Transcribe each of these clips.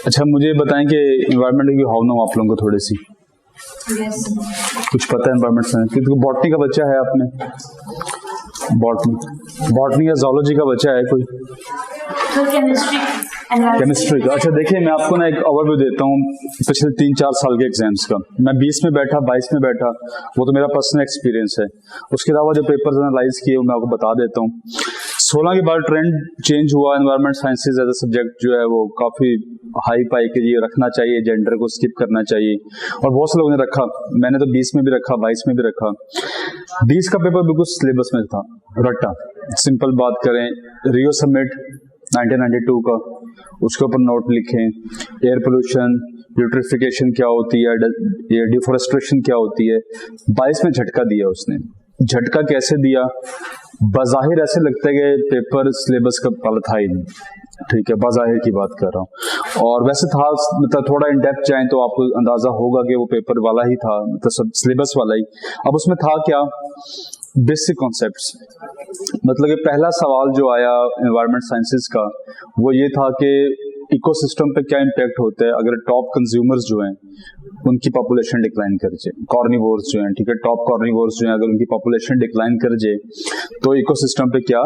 अच्छा, मुझे बताएं कि इन्वायरमेंट की हाउ नो आप लोगों को थोड़ी सी कुछ पता है इन्वायरमेंट साइंस? क्योंकि बॉटनी का बच्चा है आपने, बॉटनी या जोलॉजी का बच्चा है कोई? केमिस्ट्री का। अच्छा देखिए, मैं आपको ना एक ओवरव्यू देता हूँ पिछले 3-4 साल के एग्जाम्स का। मैं 20 में बैठा, 22 में बैठा, वो तो मेरा पर्सनल एक्सपीरियंस है। उसके अलावा जो पेपर्स एनालाइज किए वो मैं आपको बता देता हूँ। 16 के बाद ट्रेंड चेंज हुआ, environment sciences as a subject जो है वो काफी हाई पाई के ये रखना चाहिए, जेंडर को स्किप करना चाहिए, और बहुत से लोगों ने रखा। मैंने तो 20 में भी रखा, 22 में भी रखा। 20 का पेपर बिल्कुल सिलेबस में था, रट्टा। सिंपल बात करें, रियो समिट 1992 का, उसके ऊपर नोट लिखें, एयर पोल्यूशन, यूट्रिफिकेशन क्या होती है, ये डिफोरेस्ट्रेशन क्या होती है। 22 में झटका दिया उसने। झटका कैसे दिया? बज़ाहिर ऐसे लगता है कि पेपर सिलेबस का वाला था ही नहीं, ठीक है, बज़ाहिर की बात कर रहा हूँ। और वैसे था, मतलब थोड़ा इन डेप्थ जाएं तो आपको अंदाजा होगा कि वो पेपर वाला ही था, मतलब सब सिलेबस वाला ही। अब उसमें था क्या? Basic concepts. मतलब कि पहला सवाल जो आया एनवायरमेंट साइंसेस का वो ये था कि इकोसिस्टम पे क्या इम्पैक्ट होता है अगर टॉप कंज्यूमर्स जो हैं उनकी पॉपुलेशन डिक्लाइन कर जाए, कॉर्निवोर्स जो हैं, ठीक है, टॉप कॉर्निवोर्स जो हैं, अगर उनकी पॉपुलेशन डिक्लाइन कर जाए तो इकोसिस्टम पे क्या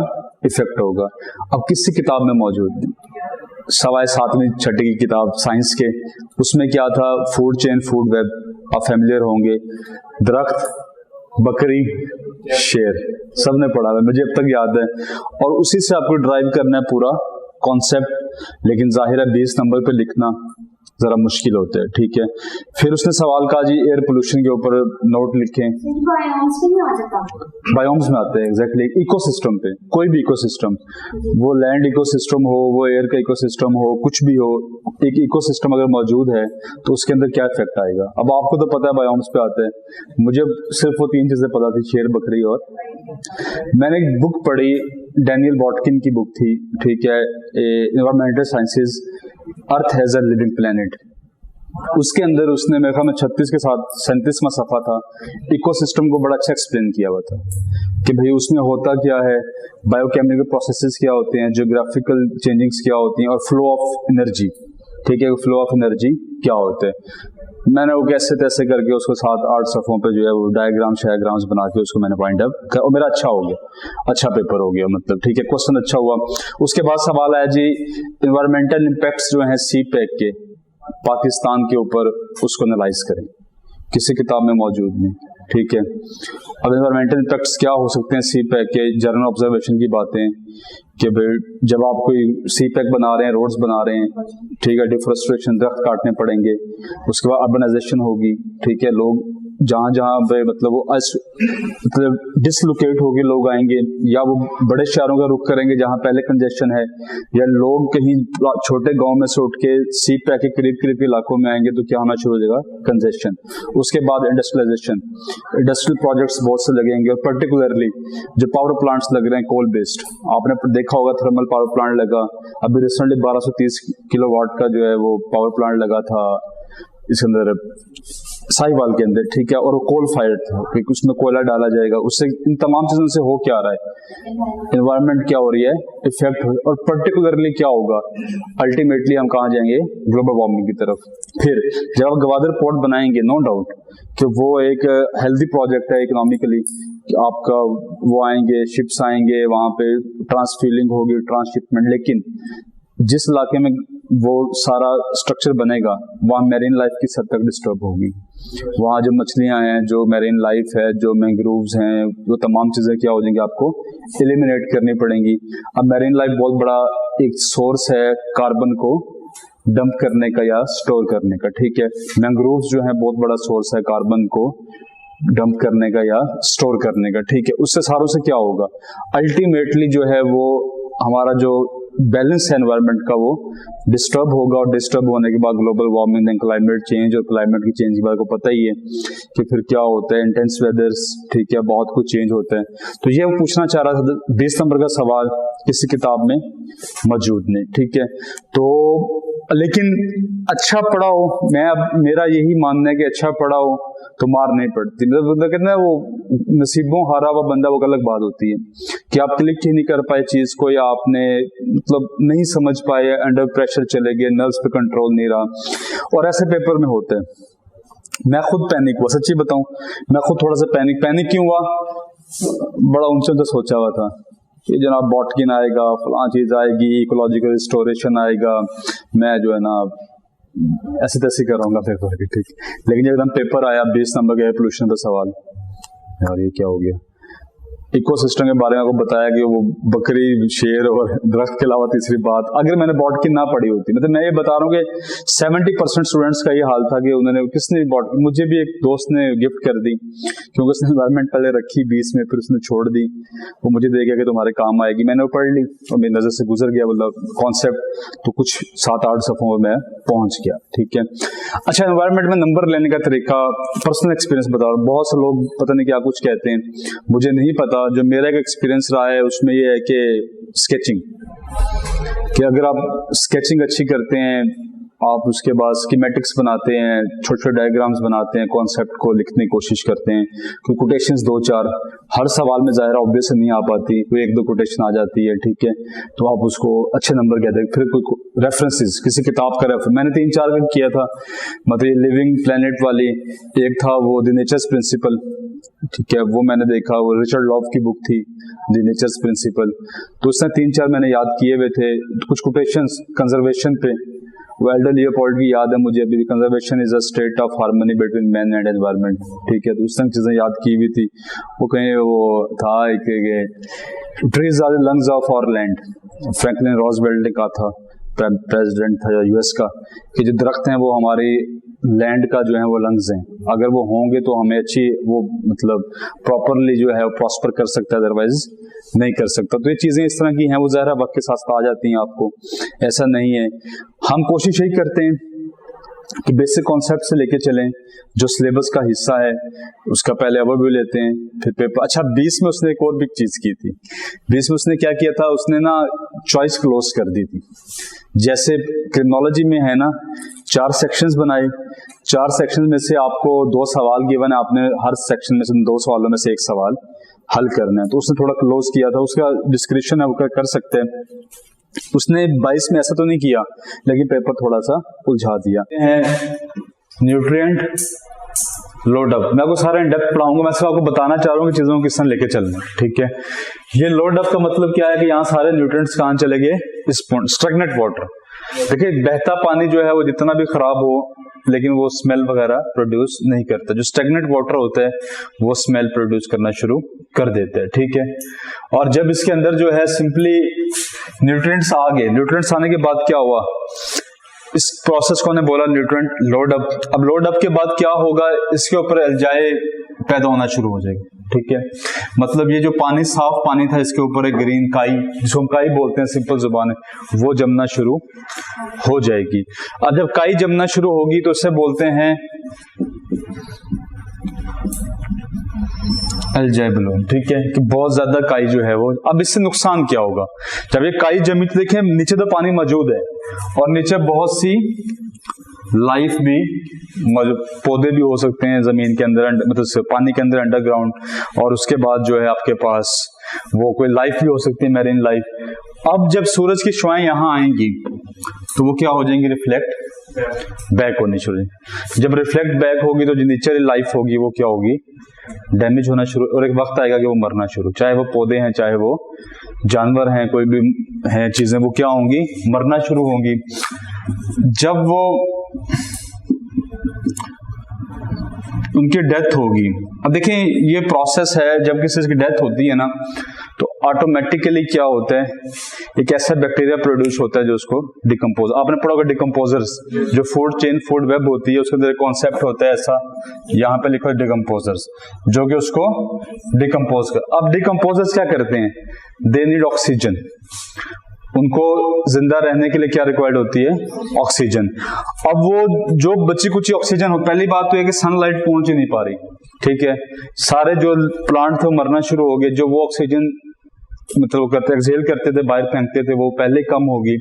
इफेक्ट होगा। अब किसी किताब में मौजूद नहीं, सवाए 7वीं 6वीं की किताब साइंस के, उसमें क्या था? फूड चेन, फूड वेब, आप फैमिलियर होंगे। दरख्त, बकरी, शेर, सबने पढ़ा है, मुझे अब तक याद है। और उसी से आपको ड्राइव करना है पूरा कॉन्सेप्ट, लेकिन जाहिर है 20 नंबर पे लिखना जरा मुश्किल होता है, ठीक है। फिर उसने सवाल कहा जी एयर पोल्यूशन के ऊपर नोट लिखें। बायोम्स में आते हैं, एग्जैक्टली, इकोसिस्टम पे, कोई भी इकोसिस्टम, वो लैंड इकोसिस्टम हो, वो एयर का इकोसिस्टम हो, कुछ भी हो, एक इकोसिस्टम अगर मौजूद है तो उसके अंदर क्या इफेक्ट आएगा। अब आपको तो पता है बायोम्स पे आते हैं, मुझे सिर्फ वो 3 चीजें पता थी, शेर, बकरी और। मैंने एक बुक पढ़ी, डैनियल बॉटकिन की बुक थी, ठीक है, environmental sciences, earth has a living planet. उसके अंदर उसने मेरे ख्याल में 36 के साथ 37वां सफा था, इकोसिस्टम को बड़ा अच्छा एक्सप्लेन किया हुआ था कि भाई उसमें होता क्या है, बायोकेमिकल प्रोसेसेस क्या होते हैं, जियोग्राफिकल चेंजिंग्स क्या होती हैं, और फ्लो ऑफ एनर्जी, ठीक है, फ्लो ऑफ एनर्जी क्या होते हैं। मैंने वो कैसे तैसे करके उसको 7-8 सफ़ों पे जो है वो डायग्राम्स बना के उसको मैंने फाइंड आउट, और मेरा अच्छा हो गया, अच्छा पेपर हो गया, मतलब ठीक है, क्वेश्चन अच्छा हुआ। उसके बाद सवाल आया जी इन्वायरमेंटल इम्पैक्ट्स जो हैं सी पैक के पाकिस्तान के ऊपर, उसको एनालाइज करें। किसी किताब में मौजूद नहीं, ठीक है। अब इन्वायरमेंटल इम्पैक्ट्स क्या हो सकते हैं सी पैक के? जर्नल ऑब्जर्वेशन की बातें कि भाई जब आप कोई सी पैक बना रहे हैं, रोड्स बना रहे हैं, ठीक है, डिफोरेस्ट्रेशन, दरख्त काटने पड़ेंगे, उसके बाद अर्बनाइजेशन होगी, ठीक है, लोग जहाँ जहाँ पे मतलब वो मतलब डिसलोकेट होके लोग आएंगे, या वो बड़े शहरों का रुख करेंगे जहाँ पहले कंजेशन है, या लोग कहीं छोटे गांव में से उठ के सी पैक के करीब करीब इलाकों में आएंगे तो क्या होना शुरू हो जाएगा? कंजेशन। उसके बाद इंडस्ट्रियलाइजेशन, इंडस्ट्रियल प्रोजेक्ट्स बहुत से लगेंगे, और पर्टिकुलरली जो पावर प्लांट्स लग रहे हैं कोल बेस्ड, आपने देखा होगा थर्मल पावर प्लांट लगा, अभी रिसेंटली 1230 किलोवाट का जो है वो पावर प्लांट लगा था इसके अंदर साहिवाल के अंदर, ठीक है, और वो कोल फायर्ड था क्योंकि उसमें कोयला डाला जाएगा। उससे इन तमाम चीजों से हो क्या रहा है? एनवायरनमेंट क्या हो रही है? इफेक्ट हो, और पर्टिकुलरली क्या होगा? अल्टीमेटली हम कहाँ जाएंगे? ग्लोबल वार्मिंग की तरफ। फिर जब आप गवादर पोर्ट बनाएंगे, नो डाउट कि वो एक हेल्दी प्रोजेक्ट है इकोनॉमिकली, आपका वो आएंगे, शिप्स आएंगे, वहां पे ट्रांसफ्यूलिंग होगी, ट्रांसशिपमेंट, लेकिन जिस इलाके में वो सारा स्ट्रक्चर बनेगा वहाँ मैरीन लाइफ की हद तक डिस्टर्ब होगी। वहाँ जो मछलियाँ हैं, जो मैरीन लाइफ है, जो मैंग्रोव्स हैं, वो तमाम चीज़ें क्या हो जाएंगी, आपको एलिमिनेट करनी पड़ेंगी। अब मैरीन लाइफ बहुत बड़ा एक सोर्स है कार्बन को डंप करने का या स्टोर करने का, ठीक है। मैंग्रोव्स जो है बहुत बड़ा सोर्स है कार्बन को डंप करने का या स्टोर करने का, ठीक है। उससे सारों से क्या होगा? अल्टीमेटली जो है वो हमारा जो बैलेंस है एनवायरनमेंट का वो डिस्टर्ब होगा, और डिस्टर्ब होने के बाद global warming, then climate change, और क्लाइमेट की चेंज के बाद को पता ही है कि फिर क्या होता है, इंटेंस वेदर्स, ठीक है, बहुत कुछ चेंज होता है। तो ये पूछना चाह रहा था, 20 नंबर का सवाल किसी किताब में मौजूद नहीं, ठीक है। तो लेकिन अच्छा पढ़ा हो, मेरा यही मानना है कि अच्छा पढ़ा हो तो मार नहीं पड़ती। मतलब कहते हैं वो नसीबों हारा हुआ बंदा, वो अलग बात होती है कि आप क्लिक ही नहीं कर पाए चीज को, या आपने मतलब नहीं समझ पाए, अंडर प्रेशर चले गए, नर्व्स पे कंट्रोल नहीं रहा, और ऐसे पेपर में होते हैं। मैं खुद पैनिक हुआ, सच्ची बताऊं, मैं खुद थोड़ा सा पैनिक क्यों हुआ, बड़ा ऊंचा सोचा हुआ था कि जनाब बॉटकिन आएगा, फलां चीज आएगी, इकोलॉजिकल रिस्टोरेशन आएगा, मैं जो है ना ऐसे तैसे कराऊंगा पेपर की, ठीक। लेकिन जब एकदम पेपर आया 20 नंबर का पोल्यूशन का सवाल, यार ये क्या हो गया। इकोसिस्टम के बारे में आपको बताया कि वो बकरी, शेर और दरख्त के अलावा तीसरी बात, अगर मैंने बॉटकिन ना पढ़ी होती, मतलब मैं ये बता रहा हूँ कि 70% स्टूडेंट्स का ये हाल था कि उन्होंने किसने बॉटकिन, मुझे भी एक दोस्त ने गिफ्ट कर दी क्योंकि उसने एनवायरमेंट पहले रखी 20 में, फिर उसने छोड़ दी, वो मुझे दे गया कि तुम्हारे काम आएगी, मैंने वो पढ़ ली और मेरी नजर से गुजर गया, मतलब कॉन्सेप्ट तो कुछ 7-8 सफ़ों में मैं पहुंच गया, ठीक है। अच्छा, एनवायरमेंट में नंबर लेने का तरीका, पर्सनल एक्सपीरियंस बता रहा हूं। बहुत से लोग पता नहीं क्या कुछ कहते हैं, मुझे नहीं पता। जो मेरा एक एक्सपीरियंस रहा है उसमें ये है कि स्केचिंग, कि अगर आप स्केचिंग अच्छी करते हैं, आप उसके बाद स्कीमेटिक्स बनाते हैं, छोटे छोटे डायग्राम्स बनाते हैं, कॉन्सेप्ट को लिखने की कोशिश करते हैं, कोई कोटेशंस 2-4 हर सवाल में ज़ाहिर ऑब्वियस नहीं आ पाती, कोई 1-2 कोटेशन आ जाती है, ठीक है, तो आप उसको अच्छे नंबर कहते हैं। फिर कोई रेफरेंसेस, किसी किताब का रेफरेंस, मैंने 3-4 का किया था, मतलब लिविंग प्लेनेट वाली, एक था वो द नेचर्स प्रिंसिपल, ठीक है, वो मैंने देखा, वो रिचर्ड लॉव की बुक थी द नेचर्स प्रिंसिपल, तो उसने 3-4 मैंने याद किए हुए थे। कुछ कोटेशंस कंजर्वेशन पे, वेल्डन लियोपोल्ड की याद है मुझे अभी भी, conservation is a state of harmony between man and environment, ठीक है, तो उस तरह चीजें याद की हुई थी। वो कहीं वो था trees are the lungs of our land, Franklin Roosevelt ने कहा था, प्रेसिडेंट था यूएस का, कि जो दरख्त हैं वो हमारी लैंड का जो है वो लंग्स हैं, अगर वो होंगे तो हमें अच्छी वो मतलब प्रॉपरली जो है वो प्रॉस्पर कर सकता है, अदरवाइज नहीं कर सकता। तो ये चीजें इस तरह की हैं, वो ज़रा वक्त के साथ आ जाती हैं, आपको ऐसा नहीं है। हम कोशिश यही करते हैं कि बेसिक कॉन्सेप्ट से लेके चलें, जो सिलेबस का हिस्सा है उसका पहले ओवरव्यू लेते हैं, फिर पेपर। अच्छा, 20 में उसने एक और बिग चीज की थी, 20 में उसने क्या किया था, उसने ना चॉइस क्लोज कर दी थी। जैसे क्रिमिनोलॉजी में है ना 4 सेक्शंस बनाए, 4 सेक्शन में से आपको 2 सवाल गिवन है, आपने हर सेक्शन में से 2 सवालों में से एक सवाल हल करना है, तो उसने थोड़ा क्लोज किया था। उसका डिस्क्रिप्शन है वो कर सकते हैं। उसने 22 में ऐसा तो नहीं किया, लेकिन पेपर थोड़ा सा उलझा दिया है। न्यूट्रिएंट लोड अप, मैं आपको सारा इन डेप्थ पढ़ाऊंगा, मैं सिर्फ आपको बताना चाह रहा हूँ कि चीजों को किस तरह लेके चलना है, ठीक है। ये लोड अप का मतलब क्या है कि यहाँ सारे न्यूट्रिएंट्स कहाँ चले गए, स्टैग्नेंट वाटर। देखिए, बहता पानी जो है वो जितना भी खराब हो, लेकिन वो स्मेल वगैरह प्रोड्यूस नहीं करता। जो स्टैग्नेंट वाटर होता है वो स्मेल प्रोड्यूस करना शुरू कर देता है, ठीक है। और जब इसके अंदर जो है सिंपली न्यूट्रिएंट्स आ गए, न्यूट्रिएंट्स आने के बाद क्या हुआ, इस प्रोसेस को ने बोला न्यूट्रिएंट लोड अप। अब लोड अप के बाद क्या होगा, इसके ऊपर एल्जाए पैदा होना शुरू हो जाएगी, ठीक है। मतलब ये जो पानी, साफ पानी था, इसके ऊपर एक ग्रीन काई, जिसको हम काई बोलते हैं सिंपल जुबान है, वो जमना शुरू हो जाएगी। अब जब काई जमना शुरू होगी तो इसे बोलते हैं एल्जाए बलून, ठीक है, कि बहुत ज्यादा काई जो है वो। अब इससे नुकसान क्या होगा, जब ये काई जमी तो देखिए नीचे तो पानी मौजूद है और नीचे बहुत सी लाइफ भी, पौधे भी हो सकते हैं जमीन के अंदर, मतलब पानी के अंदर अंडरग्राउंड, और उसके बाद जो है आपके पास वो कोई लाइफ भी हो सकती है, मैरीन लाइफ। अब जब सूरज की शुआएं यहाँ आएंगी तो वो क्या हो जाएंगी, रिफ्लेक्ट बैक होनी शुरू। जब रिफ्लेक्ट बैक होगी तो जो नीचे लाइफ होगी वो क्या होगी, डैमेज होना शुरू, और एक वक्त आएगा कि वो मरना शुरू, चाहे वो पौधे हैं, चाहे वो जानवर हैं, कोई भी हैं चीजें, वो क्या होंगी, मरना शुरू होंगी। जब वो उनकी डेथ होगी, अब देखें ये प्रोसेस है, जब किसी की डेथ होती है ना तो ऑटोमेटिकली क्या होता है, एक ऐसा बैक्टीरिया प्रोड्यूस होता है जो उसको डिकम्पोज, आपने पढ़ा होगा डिकम्पोजर्स, जो फूड चेन, फूड वेब होती है, उसके अंदर कॉन्सेप्ट होता है ऐसा, यहाँ पे लिखा है डिकम्पोजर्स, जो कि उसको डिकम्पोज कर। अब डिकम्पोजर्स क्या करते हैं, दे नीड ऑक्सीजन, उनको जिंदा रहने के लिए क्या रिक्वायर्ड होती है, ऑक्सीजन। अब वो जो बची कुची ऑक्सीजन हो, पहली बात तो है कि सनलाइट पहुंच ही नहीं पा रही, ठीक है, सारे जो प्लांट थे मरना शुरू हो गए, जो वो ऑक्सीजन मतलब वो करते एक्सहेल करते थे, बाहर फेंकते थे, वो पहले कम होगी।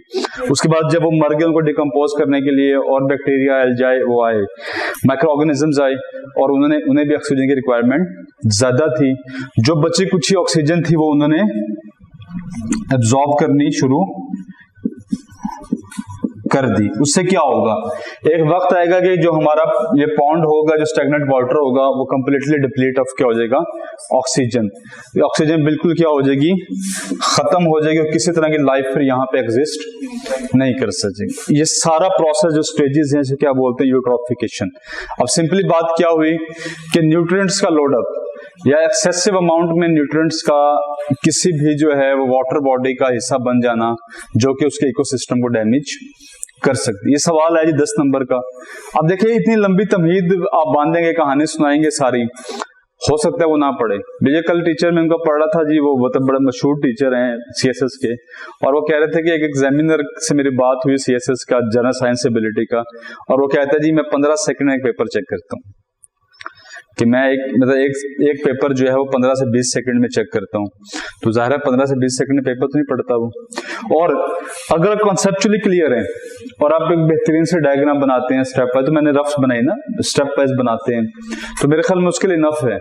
उसके बाद जब वो मर गए उनको डिकम्पोज करने के लिए और बैक्टीरिया एल्जाई वो आए, माइक्रो ऑर्गेनिजम्स आए और उन्हें भी ऑक्सीजन की रिक्वायरमेंट ज्यादा थी। जो बची कुछ ही ऑक्सीजन थी वो उन्होंने एब्जॉर्ब करनी शुरू कर दी। उससे क्या होगा, एक वक्त आएगा कि जो हमारा ये पॉन्ड होगा, जो स्टैग्नेंट वाटर होगा, वो कंप्लीटली डिप्लीट ऑफ क्या हो जाएगा, ऑक्सीजन। ऑक्सीजन बिल्कुल क्या हो जाएगी, खत्म हो जाएगी और किसी तरह की लाइफ फिर यहाँ पे एग्जिस्ट नहीं कर सकेगी। ये सारा प्रोसेस जो स्टेजेस हैं इसे क्या बोलते हैं, यूट्रोफिकेशन। अब सिंपली बात क्या हुई कि न्यूट्रिएंट्स का लोडअप या एक्सेसिव अमाउंट में न्यूट्रिएंट्स का किसी भी जो है वो वाटर बॉडी का हिस्सा बन जाना जो कि उसके इकोसिस्टम को डैमेज कर सकती है। ये सवाल है जी 10 नंबर का। अब देखिए इतनी लंबी तमहीद आप बांधेंगे, कहानी सुनाएंगे सारी, हो सकता है वो ना पढ़े। मुझे कल टीचर में उनका पढ़ा था जी, वो मतलब बड़े मशहूर टीचर हैं सीएसएस के, और वो कह रहे थे कि एक एग्जामिनर से मेरी बात हुई सीएसएस का, जनरल साइंस एबिलिटी का, और वो कहता है जी मैं 15 सेकंड में एक पेपर चेक करता हूँ, कि मैं एक पेपर जो है वो 15 से 20 सेकंड में चेक करता हूँ। तो जाहिर है 15 से 20 सेकंड में पेपर तो नहीं पढ़ता वो। और अगर कॉन्सेप्चुअली क्लियर है और आप एक बेहतरीन से डायग्राम बनाते हैं स्टेप वाइज, तो मैंने रफ्स बनाई ना, स्टेप वाइज बनाते हैं, तो मेरे ख्याल में उसके लिए इनफ है,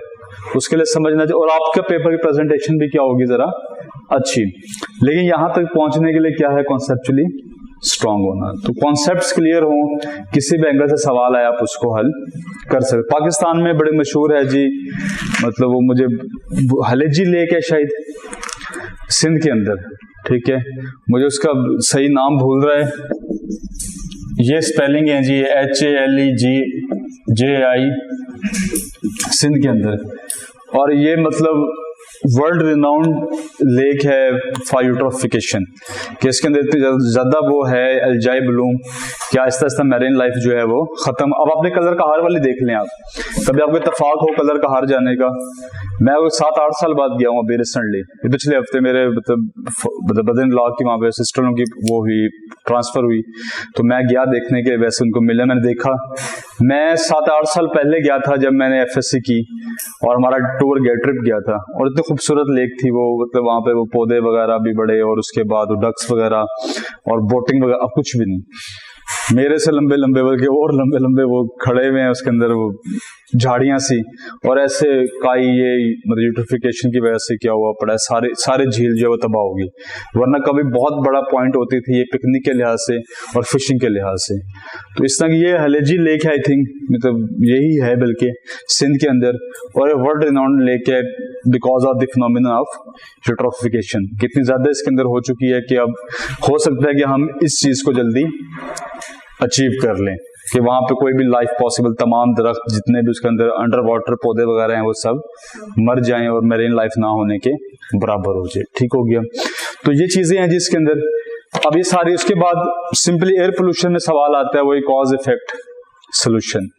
उसके लिए समझना चाहिए। और आपका पेपर की प्रेजेंटेशन भी क्या होगी जरा अच्छी। लेकिन यहां तक पहुंचने के लिए क्या है, कॉन्सेप्चुअली स्ट्रांग होना। तो कॉन्सेप्ट्स क्लियर हो, किसी भी एंगल से सवाल आए आप उसको हल कर सकते। पाकिस्तान में बड़े मशहूर है जी, मतलब वो मुझे हलेजी लेक है शायद सिंध के अंदर, ठीक है, मुझे उसका सही नाम भूल रहा है, ये स्पेलिंग है जी HALEGJI सिंध के अंदर। और ये मतलब वर्ल्ड रिनाउंड लेक है फॉर यूट्रोफिकेशन, कि इसके अंदर इतनी ज्यादा वो है एल्जाई ब्लूम कि आहिस्ता आहिस्ता मैरीन लाइफ जो है वो खत्म। अब आपने कलर का हार वाली देख लें आप, कभी आपको इत्तेफाक हो कलर का हार जाने का। मैं 7-8 साल बाद गया हूँ अभी रिसेंटली, पिछले हफ्ते मेरे मतलब बदन लॉ की वहां पे सिस्टरों की वो हुई, ट्रांसफर हुई, तो मैं गया देखने के, वैसे उनको मिला, मैंने देखा। मैं 7-8 साल पहले गया था जब मैंने FSC की, और हमारा टूर गया, ट्रिप गया था, और इतनी खूबसूरत लेक थी वो, मतलब वहां पे वो पौधे वगैरह भी बड़े, और उसके बाद डक्स वगैरह और बोटिंग वगैरह, अब कुछ भी नहीं। मेरे से लंबे लंबे बल्कि और लंबे लंबे वो खड़े हुए हैं उसके अंदर, वो झाड़ियां सी, और ऐसे काई, ये मतलब यूट्रोफिकेशन की वजह से क्या हुआ पड़ा है, सारे झील जो है वो तबाह होगी। वरना कभी बहुत बड़ा पॉइंट होती थी ये पिकनिक के लिहाज से और फिशिंग के लिहाज से। तो इस तरह की ये हलेजी लेक है, आई थिंक मतलब यही है बल्कि सिंध के अंदर, और वर्ल्ड रिनाउंड लेक है because of the phenomena of eutrophication. कितनी ज्यादा इसके अंदर हो चुकी है कि अब हो सकता है कि हम इस चीज को जल्दी अचीव कर लें कि वहां पे कोई भी लाइफ पॉसिबल, तमाम दरख्त जितने भी उसके अंदर अंडर वाटर पौधे वगैरह हैं वो सब मर जाएं और मेरीन लाइफ ना होने के बराबर हो जाए। ठीक हो गया। तो ये चीजें हैं जिसके अंदर अब ये सारी, उसके बाद सिंपली एयर पोल्यूशन में सवाल आता है, वही cause effect solution.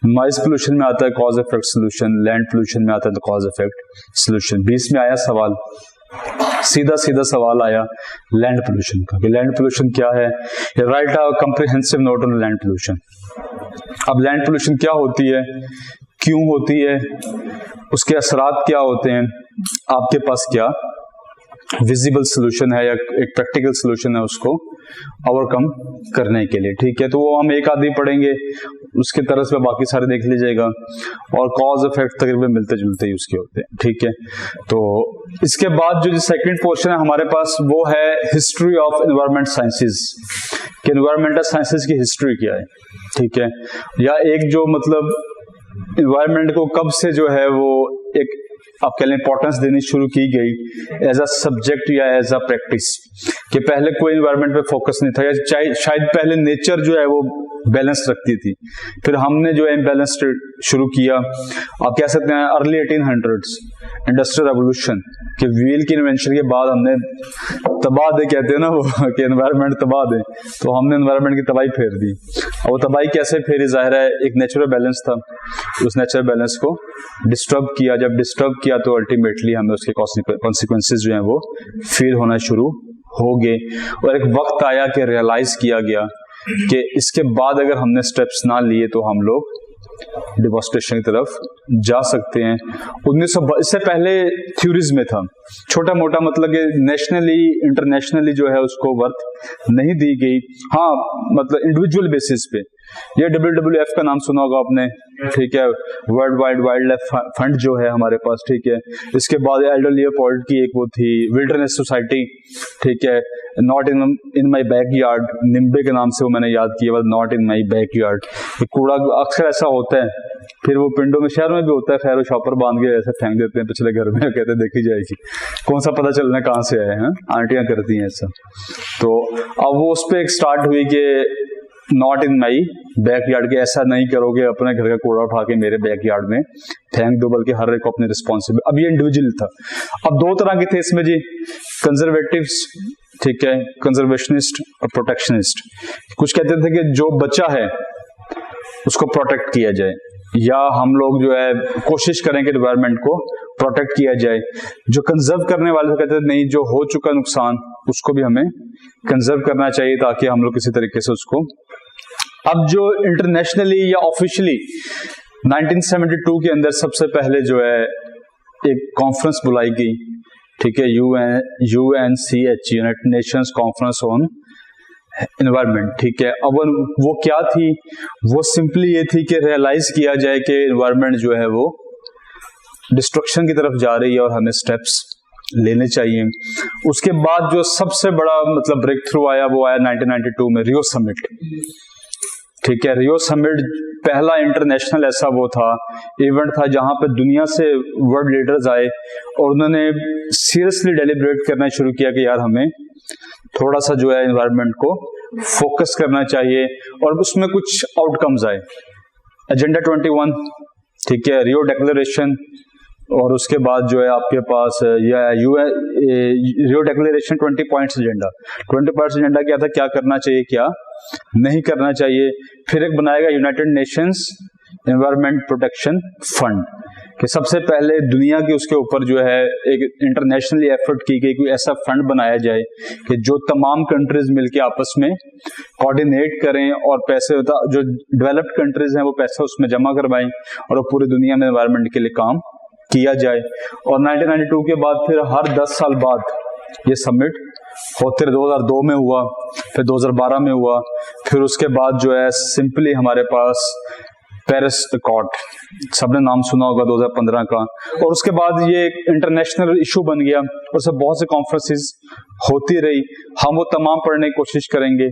Noise pollution में आता है cause effect solution, land pollution में आता है कॉज इफेक्ट सोल्यूशन। 20 में आया सवाल, सीधा सवाल आया लैंड पोल्यूशन का, कि लैंड पोल्यूशन क्या है, right a comprehensive note on land pollution. अब लैंड पोल्यूशन क्या होती है, क्यों होती है, उसके असरात क्या होते हैं, आपके पास क्या विजिबल सोल्यूशन है या एक प्रैक्टिकल सोल्यूशन है उसको ओवरकम करने के लिए। ठीक है, तो वो हम एक आदमी पढ़ेंगे, उसके तरह से बाकी सारे देख लीजिएगा, और कॉज इफेक्ट तकरीबन मिलते जुलते ही उसके होते हैं। ठीक है, तो इसके बाद जो सेकंड पोर्शन है हमारे पास वो है हिस्ट्री ऑफ एनवायरमेंट साइंसेज, कि एनवायरमेंटल साइंसेज की हिस्ट्री क्या है। ठीक है, या एक जो मतलब एनवायरमेंट को कब से जो है वो एक आप कह लें इंपॉर्टेंस देनी शुरू की गई एज अ सब्जेक्ट या एज अ प्रैक्टिस, कि पहले कोई एनवायरमेंट पे फोकस नहीं था, या शायद पहले नेचर जो है वो बैलेंस रखती थी, फिर हमने जो है इम्बैलेंस शुरू किया। आप कह सकते हैं अर्ली 1800s इंडस्ट्रियल रेवोल्यूशन के व्हील की इन्वेंशन के बाद हमने तबाह दे, कहते हैं ना वो कि एनवायरमेंट तबाह दे, तो हमने एनवायरमेंट की तबाही फेर दी। और वो तबाही कैसे फेरी, जाहिर है एक नेचुरल बैलेंस था, उस नेचुरल बैलेंस को डिस्टर्ब किया। जब डिस्टर्ब किया तो अल्टीमेटली हमें उसके कॉन्सिक्वेंसेज जो है वो फील होना शुरू हो गए, और एक वक्त आया कि रियलाइज किया गया कि इसके बाद अगर हमने स्टेप्स ना लिए तो हम लोग डिफॉरेस्टेशन की तरफ जा सकते हैं। 1920 इससे पहले थ्योरीज में था, छोटा मोटा, मतलब कि नेशनली इंटरनेशनली जो है उसको वर्थ नहीं दी गई। हाँ, मतलब इंडिविजुअल बेसिस पे, ये WWF का नाम सुना होगा आपने, ठीक है, world wide wild life fund जो है हमारे पास, ठीक है। इसके बाद एल्डर लियोपोल्ड की एक वो थी विल्डरनेस सोसाइटी, ठीक है, नॉट इन माई बैकयार्ड, निम्बे के नाम से वो मैंने याद किया, नॉट इन माई बैकयार्ड। कूड़ा अक्सर ऐसा होता है, फिर वो पिंडों में, शहरों में भी होता है, खैर वो शॉपर बांध के ऐसे फेंक देते हैं पिछले घर में, कहते हैं देखी जाएगी, कौन सा पता चलना कहाँ से आए हैं, आंटियां करती हैं ऐसा। तो अब वो उस पर एक स्टार्ट हुई कि नॉट इन माई बैकयार्ड, के ऐसा नहीं करोगे, अपने घर का कूड़ा उठा के मेरे बैकयार्ड में फेंक दो, बल्कि हर एक को अपनी रिस्पॉन्सिबिलिटी। अब ये इंडिविजुअल था। अब दो तरह के थे इसमें जी, कंजर्वेटिव्स, ठीक है, कंजर्वेशनिस्ट और प्रोटेक्शनिस्ट। कुछ कहते थे कि जो बचा है उसको प्रोटेक्ट किया जाए, या हम लोग जो है कोशिश करें कि एनवायरनमेंट को प्रोटेक्ट किया जाए। जो कंजर्व करने वाले तो कहते थे नहीं, जो हो चुका नुकसान उसको भी हमें कंजर्व करना चाहिए, ताकि हम लोग किसी तरीके से उसको। अब जो इंटरनेशनली या ऑफिशियली 1972 के अंदर सबसे पहले जो है एक कॉन्फ्रेंस बुलाई गई, ठीक है, UNCH, United Nations conference on environment, ठीक है। अब वो क्या थी, वो सिंपली ये थी कि रियलाइज किया जाए कि एनवायरनमेंट जो है वो डिस्ट्रक्शन की तरफ जा रही है और हमें स्टेप्स लेने चाहिए। उसके बाद जो सबसे बड़ा मतलब ब्रेक थ्रू आया वो आया 1992 में, रियो समिट, ठीक है। रियो समिट पहला इंटरनेशनल ऐसा वो था, इवेंट था, जहां पे दुनिया से वर्ल्ड लीडर्स आए और उन्होंने सीरियसली डेलिब्रेट करना शुरू किया कि यार हमें थोड़ा सा जो है एनवायरनमेंट को फोकस करना चाहिए, और उसमें कुछ आउटकम्स आए। एजेंडा 21, ठीक है, रियो डिक्लेरेशन, और उसके बाद जो है आपके पास Rio declaration 20 points agenda. 20 points agenda क्या था, क्या करना चाहिए, क्या नहीं करना चाहिए। फिर एक बनाएगा United Nations environment protection fund, कि सबसे पहले दुनिया के उसके ऊपर जो है एक इंटरनेशनली एफर्ट की गई, कोई ऐसा फंड बनाया जाए कि जो तमाम कंट्रीज मिलके आपस में कोऑर्डिनेट करें और पैसे, जो डेवलप्ड कंट्रीज हैं वो पैसा उसमें जमा करवाएं और पूरी दुनिया में एनवायरनमेंट के लिए काम किया जाए। और 1992 के बाद फिर हर 10 साल बाद ये समिट होते रहे। 2002 में हुआ, फिर 2012 में हुआ, फिर उसके बाद जो है सिंपली हमारे पास पेरिस अकॉर्ड, सबने नाम सुना होगा 2015 का, और उसके बाद ये एक इंटरनेशनल इशू बन गया और सब बहुत से कॉन्फ्रेंसेस होती रही। हम वो तमाम पढ़ने की कोशिश करेंगे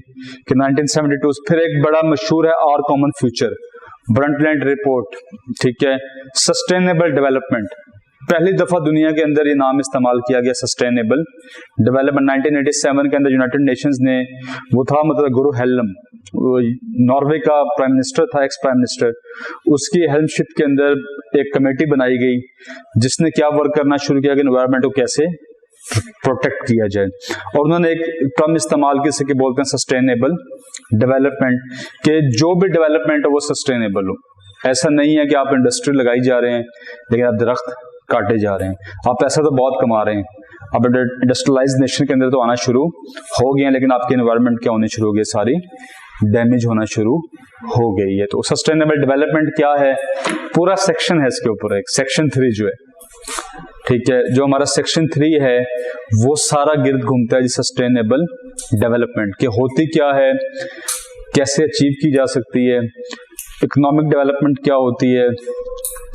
कि 1972 फिर एक बड़ा मशहूर है our common future, Brundtland report, ठीक है, सस्टेनेबल डेवलपमेंट। पहली दफा दुनिया के अंदर ये नाम इस्तेमाल किया गया, सस्टेनेबल डेवलपमेंट। 1987 के अंदर यूनाइटेड नेशंस ने, वो था मतलब गुरु हेल्म, नॉर्वे का प्राइम मिनिस्टर था, एक्स प्राइम मिनिस्टर, उसकी हेल्मशिप के अंदर एक कमेटी बनाई गई जिसने क्या वर्क करना शुरू किया कि एनवायरनमेंट को कैसे प्रोटेक्ट किया जाए। और उन्होंने एक टर्म इस्तेमाल की, जिसे बोलते हैं सस्टेनेबल डेवलपमेंट, कि जो भी डेवलपमेंट है वो सस्टेनेबल हो। ऐसा नहीं है कि आप इंडस्ट्री लगाई जा रहे हैं लेकिन आप दरख्त काटे जा रहे हैं। आप पैसा तो बहुत कमा रहे हैं, अब इंडस्ट्रियलाइज नेशन के अंदर तो आना शुरू हो गए हैं, लेकिन आपके एनवायरनमेंट क्या होने शुरू हो गए, सारी डैमेज होना शुरू हो गई है। तो सस्टेनेबल डेवलपमेंट क्या है, पूरा सेक्शन है इसके ऊपर, एक सेक्शन 3 जो है, ठीक है, जो हमारा सेक्शन 3 है वो सारा गिर्द घूमता है सस्टेनेबल डेवलपमेंट के होती क्या है, कैसे अचीव की जा सकती है, इकोनॉमिक डेवलपमेंट क्या होती है,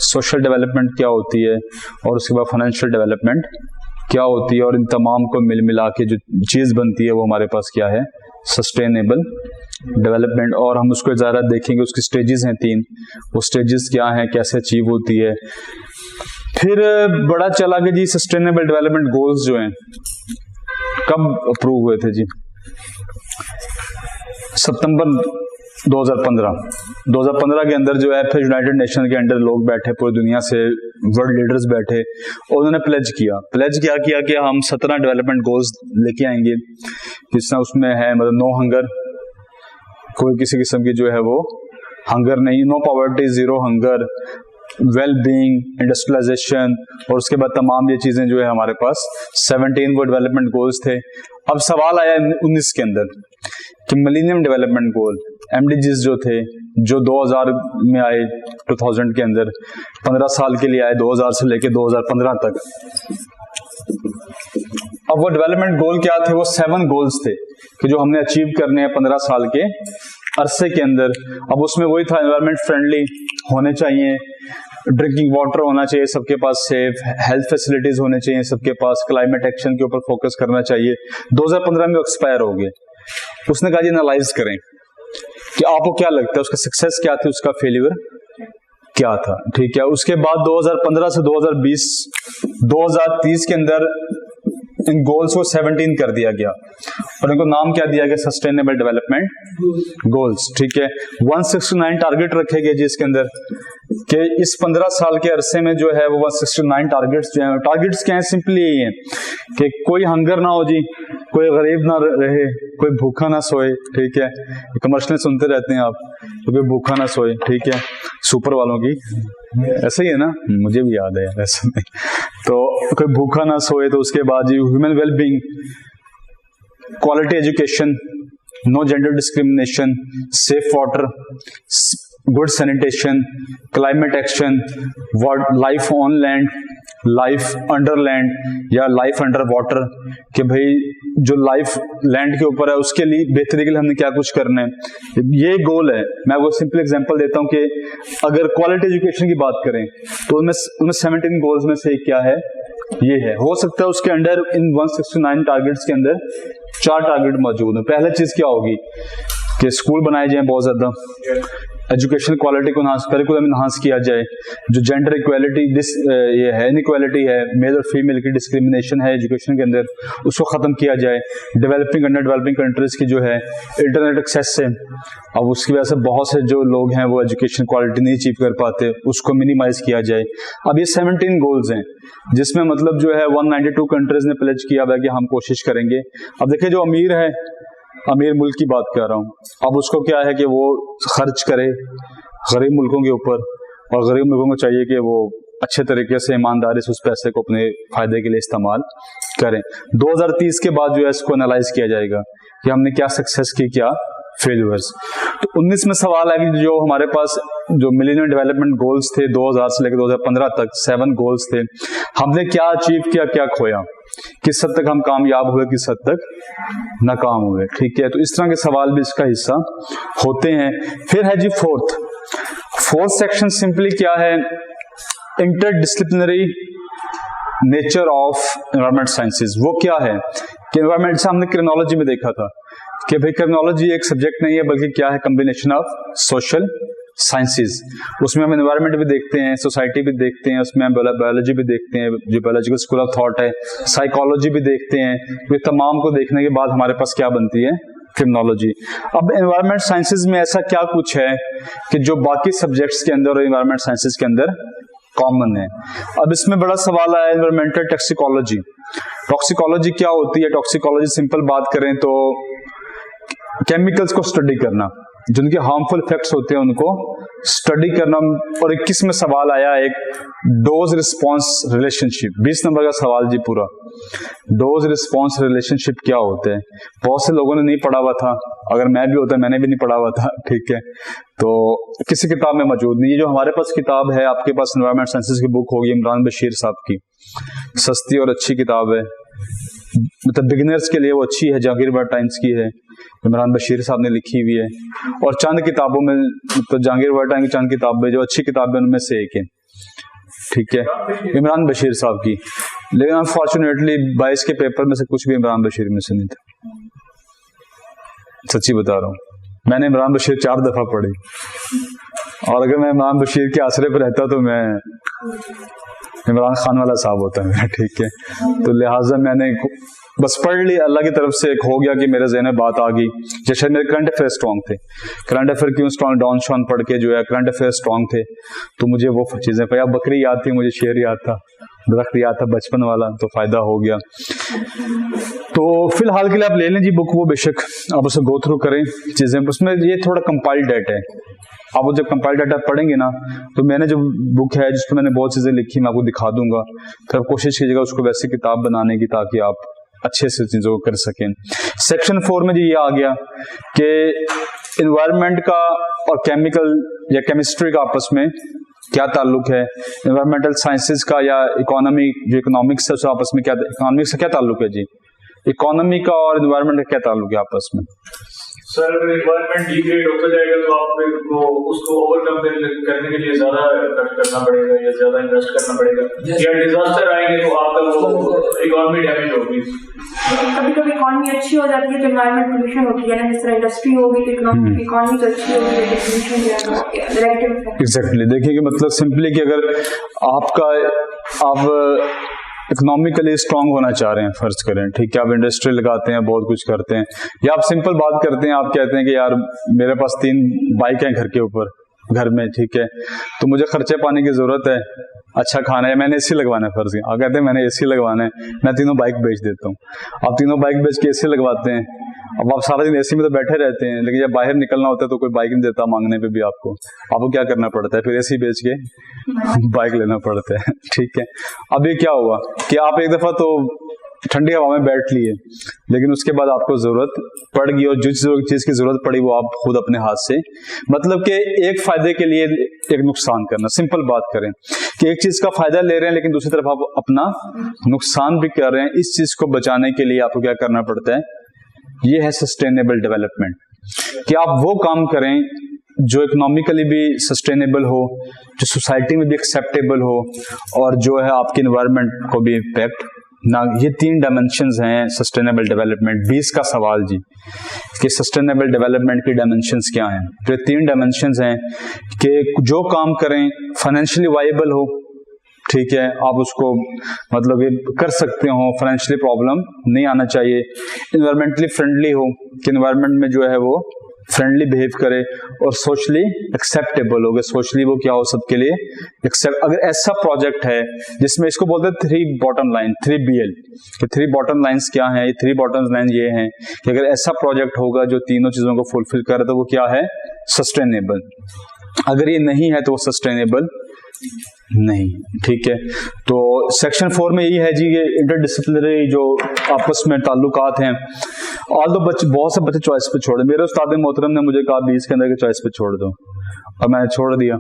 सोशल डेवलपमेंट क्या होती है, और उसके बाद फाइनेंशियल डेवलपमेंट क्या होती है, और इन तमाम को मिल मिला के जो चीज बनती है वो हमारे पास क्या है, सस्टेनेबल डेवलपमेंट। और हम उसको ज़्यादा देखेंगे, उसकी स्टेजेस हैं 3, वो स्टेजेस क्या हैं, कैसे अचीव होती है। फिर बड़ा चला कि जी सस्टेनेबल डेवलपमेंट गोल्स जो हैं कब अप्रूव हुए थे जी, सितंबर 2015 के अंदर जो है फिर यूनाइटेड नेशन के अंडर लोग बैठे, पूरी दुनिया से वर्ल्ड लीडर्स बैठे और उन्होंने प्लेज किया कि हम 17 डेवलपमेंट गोल्स लेके आएंगे, जिसमें उसमें है मतलब नो हंगर, कोई किसी किस्म की जो है वो हंगर नहीं, no poverty, zero hunger, well being, industrialisation, और उसके बाद तमाम ये चीजें जो है हमारे पास 17 वो डेवलपमेंट गोल्स थे। अब सवाल आया 19 के अंदर कि मिलेनियम डेवलपमेंट गोल, MDGs जो थे जो 2000 में आए, 2000 के अंदर 15 साल के लिए आए, 2000 से लेके 2015 तक। अब वो डेवलपमेंट गोल क्या थे? वो 7 गोल्स थे कि जो हमने अचीव करने हैं 15 साल के अरसे के अंदर। अब उसमें वही था, एनवायरमेंट फ्रेंडली होने चाहिए, ड्रिंकिंग वाटर होना चाहिए सबके पास सेफ, हेल्थ फैसिलिटीज होने चाहिए सबके पास, क्लाइमेट एक्शन के ऊपर फोकस करना चाहिए। 2015 में एक्सपायर हो गए। उसने कहा जी एनालाइज करें कि आपको क्या लगता है उसका सक्सेस क्या थी, उसका फेल्यूर क्या था, ठीक है। उसके बाद 2015 से 2020 2030 के अंदर इन गोल्स को 17 कर दिया गया और इनको नाम क्या दिया गया? सस्टेनेबल डेवलपमेंट गोल्स, ठीक है। 169 टारगेट रखे गए जी इसके अंदर कि इस 15 साल के अरसे में जो है वो 169 टारगेट्स जो है, टारगेट्स क्या है? सिंपली यही है कि कोई हंगर ना हो जी, कोई गरीब ना रहे, कोई भूखा ना सोए, ठीक है। कमर्शियल सुनते रहते हैं आप, तो कोई भूखा ना सोए, ठीक है, सुपर वालों की ऐसा ही है ना, मुझे भी याद है ऐसा नहीं। तो कोई भूखा ना सोए, तो उसके बाद जी human wellbeing, quality education, no gender discrimination, safe water, good sanitation, climate action, life on land, life under land या लाइफ अंडर वाटर, कि भाई जो लाइफ लैंड के ऊपर है उसके लिए बेहतरी के लिए हमने क्या कुछ करना है, ये गोल है। मैं आपको सिंपल एग्जांपल देता हूं कि अगर क्वालिटी एजुकेशन की बात करें तो उनमें 17 गोल्स में से क्या है? ये है। हो सकता है उसके अंडर इन 169 टारगेट्स के अंदर 4 टारगेट मौजूद है। पहला चीज क्या होगी कि स्कूल बनाए जाए बहुत ज्यादा, एजुकेशन क्वालिटी को करिकुलम इनहांस किया जाए, जो जेंडर इक्वालिटी ये है, इनइक्वालिटी है, मेल और फीमेल की डिस्क्रिमिनेशन है एजुकेशन के अंदर, उसको खत्म किया जाए। डेवलपिंग अंडर डेवलपिंग कंट्रीज की जो है इंटरनेट एक्सेस से, अब उसकी वजह से बहुत से जो लोग हैं वो एजुकेशन क्वालिटी नहीं अचीव कर पाते, उसको मिनिमाइज किया जाए। अब ये 17 गोल्स हैं जिसमें मतलब जो है 192 कंट्रीज ने प्लेज किया हुआ है कि हम कोशिश करेंगे। अब देखिए जो अमीर है, अमीर मुल्क की बात कर रहा हूं, अब उसको क्या है कि वो खर्च करे गरीब मुल्कों के ऊपर, और गरीब मुल्कों को चाहिए कि वो अच्छे तरीके से ईमानदारी से उस पैसे को अपने फायदे के लिए इस्तेमाल करें। 2030 के बाद जो है इसको एनालाइज किया जाएगा कि हमने क्या सक्सेस की, क्या फेल्यूअर्स। तो 19 में सवाल है कि जो हमारे पास जो मिलेनियम डेवलपमेंट गोल्स थे 2000 से लेकर 2015 तक 7 गोल्स थे, हमने क्या अचीव किया, क्या खोया, किस हद तक हम कामयाब हुए, किस हद तक नाकाम हुए, ठीक है। तो इस तरह के सवाल भी इसका हिस्सा होते हैं। फिर है जी फोर्थ सेक्शन, सिंपली क्या है? Interdisciplinary nature of environment sciences. वो क्या है कि एनवायरमेंट से हमने क्रिमिनोलॉजी में देखा था कि भाई क्रिमिनोलॉजी एक सब्जेक्ट नहीं है बल्कि क्या है? Combination of social sciences. उसमें हम एनवायरनमेंट भी देखते हैं, सोसाइटी भी देखते हैं, उसमें हम बायोलॉजी भी देखते हैं, जो बायोलॉजिकल स्कूल ऑफ थॉट है, साइकोलॉजी भी देखते हैं। ये तमाम को देखने के बाद हमारे पास क्या बनती है? क्रिमिनोलॉजी। अब एनवायरनमेंट साइंसेज में ऐसा क्या कुछ है कि जो बाकी सब्जेक्ट्स के अंदर और एनवायरनमेंट साइंसेज के अंदर कॉमन है? अब इसमें बड़ा सवाल आया एनवायरमेंटल टॉक्सिकोलॉजी। टॉक्सिकोलॉजी क्या होती है? टॉक्सिकोलॉजी सिंपल बात करें तो केमिकल्स को स्टडी करना, जिनके हार्मफुल इफेक्ट्स होते हैं उनको स्टडी करना। और 21 में सवाल आया एक डोज रिस्पॉन्स रिलेशनशिप, 20 नंबर का सवाल जी पूरा। डोज रिस्पॉन्स रिलेशनशिप क्या होते हैं? बहुत से लोगों ने नहीं पढ़ा हुआ था, अगर मैं भी होता मैंने भी नहीं पढ़ा हुआ था, ठीक है। तो किसी किताब में मौजूद नहीं है। जो हमारे पास किताब है, आपके पास एनवायरमेंट साइंसेज की बुक होगी इमरान बशीर साहब की, सस्ती और अच्छी किताब है, मतलब बिगिनर्स के लिए वो अच्छी है, जहांगीर टाइम्स की है, इमरान बशीर साहब ने लिखी हुई है। और चंद किताबों में तो जहांगीर टाइम की चंद किताबें जो अच्छी किताबें उनमें से एक है, ठीक है, इमरान बशीर साहब की। लेकिन अनफॉर्चुनेटली 22 के पेपर में से कुछ भी इमरान बशीर में से नहीं था, सच्ची बता रहा हूं। मैंने इमरान बशीर 4 दफा पढ़ी, और अगर मैं इमरान बशीर के आसरे पर रहता तो मैं इमरान खान वाला साहब होता है मेरा, ठीक है। तो लिहाजा मैंने बस पढ़ ली, अल्लाह की तरफ से एक हो गया कि मेरे ज़हन में बात आ गई। जैसे मेरे करंट अफेयर स्ट्रॉन्ग थे, करंट अफेयर क्यों स्ट्रॉन्ग, डॉन शॉन पढ़ के जो है करंट अफेयर स्ट्रॉन्ग थे, तो मुझे वो चीज़ें पता, बकरी याद थी, मुझे शेर याद था, दरख्त याद था बचपन वाला, तो फायदा हो गया। तो फिलहाल के लिए आप ले लें जी बुक, वो बेशक आप उसे गो थ्रू करें चीज़ें। उसमें ये थोड़ा कंपाइल्ड डाटा है, आप वो जब कंपाइल्ड डाटा पढ़ेंगे ना, तो मैंने जो बुक है जिसमें मैंने बहुत चीज़ें लिखी, मैं आपको दिखा दूंगा, फिर आप कोशिश कीजिएगा उसको वैसी किताब बनाने की ताकि आप अच्छे से चीजों को कर सकें। सेक्शन 4 में जी ये आ गया कि इन्वायरमेंट का और केमिकल या केमिस्ट्री का आपस में क्या ताल्लुक है, इन्वायरमेंटल साइंसेज का या इकोनॉमी जो इकोनॉमिक्स है आपस में क्या, इकोनॉमिक्स से क्या ताल्लुक है जी, इकोनॉमी का और इन्वायरमेंट का क्या ताल्लुक है आपस में? सर अगर इन्वायरमेंट डिग्रेड होता जाएगा तो आपको उसको ओवरकम करने के लिए ज्यादा खर्च करना पड़ेगा या ज्यादा इन्वेस्ट करना पड़ेगा, या डिजास्टर आएंगे तो आपका इकोनॉमी डैमेज होगी। कभी कभी इकोनॉमी अच्छी हो जाती है तो इन्वायरमेंट पोल्यूशन होती है ना, जिस तरह इंडस्ट्री होगी तो इकोनॉमी तो अच्छी होगी लेकिन पोल्यूशन जो एग्जैक्टली देखिए कि मतलब सिंपली कि अगर आप इकोनॉमिकली स्ट्रांग होना चाह रहे हैं, फर्ज करें ठीक है, आप इंडस्ट्री लगाते हैं, बहुत कुछ करते हैं, या आप सिंपल बात करते हैं, आप कहते हैं कि यार मेरे पास 3 बाइक हैं घर के ऊपर, घर में ठीक है, तो मुझे खर्चे पाने की जरूरत है, अच्छा खाना है, मैंने एसी लगवाना है, फर्ज किया आप कहते हैं मैंने एसी लगवाना है, मैं तीनों बाइक बेच देता हूँ, आप तीनों बाइक बेच के एसी लगवाते हैं, अब आप सारा दिन एसी में तो बैठे रहते हैं, लेकिन जब बाहर निकलना होता है तो कोई बाइक नहीं देता मांगने पे भी आपको क्या करना पड़ता है, फिर एसी बेच के बाइक लेना पड़ता है ठीक है। अब ये क्या हुआ कि आप एक दफा तो ठंडी हवा में बैठ लिए, लेकिन उसके बाद आपको जरूरत पड़ गई और जिस चीज की जरूरत पड़ी वो आप खुद अपने हाथ से, मतलब कि एक फायदे के लिए एक नुकसान करना, सिंपल बात करें कि एक चीज का फायदा ले रहे हैं लेकिन दूसरी तरफ आप अपना नुकसान भी कर रहे हैं, इस चीज को बचाने के लिए आपको क्या करना पड़ता है, ये है सस्टेनेबल डेवलपमेंट, कि आप वो काम करें जो इकोनॉमिकली भी सस्टेनेबल हो, जो सोसाइटी में भी एक्सेप्टेबल हो और जो है आपके एनवायरनमेंट को भी इम्पैक्ट ना। ये 3 डायमेंशंस हैं सस्टेनेबल डेवलपमेंट। 20 का सवाल जी कि सस्टेनेबल डेवलपमेंट की डायमेंशंस क्या हैं, तो ये 3 डायमेंशंस हैं कि जो काम करें फाइनेंशियली वाइबल हो, ठीक है, आप उसको मतलब ये कर सकते हो, फाइनेंशियली प्रॉब्लम नहीं आना चाहिए, इन्वायरमेंटली फ्रेंडली हो कि इन्वायरमेंट में जो है वो फ्रेंडली बिहेव करे, और सोशली एक्सेप्टेबल हो गए, सोशली वो क्या हो सबके लिए एक्सेप्ट। अगर ऐसा प्रोजेक्ट है जिसमें इसको बोलते हैं 3 बॉटम लाइन 3BL, कि 3 बॉटम लाइंस क्या हैं, ये 3 बॉटम लाइन ये हैं कि अगर ऐसा प्रोजेक्ट होगा जो तीनों चीजों को फुलफिल करे तो वो क्या है, सस्टेनेबल। अगर ये नहीं है तो वो सस्टेनेबल नहीं, ठीक है। तो सेक्शन 4 में यही है जी, ये इंटरडिसिप्लिनरी जो आपस में ताल्लुकात हैं, और तो बच्चे बहुत से बच्चे चॉइस पे छोड़े, मेरे उस्ताद मोहतरम ने मुझे कहा 20 के अंदर के चॉइस पे छोड़ दो, और मैंने छोड़ दिया,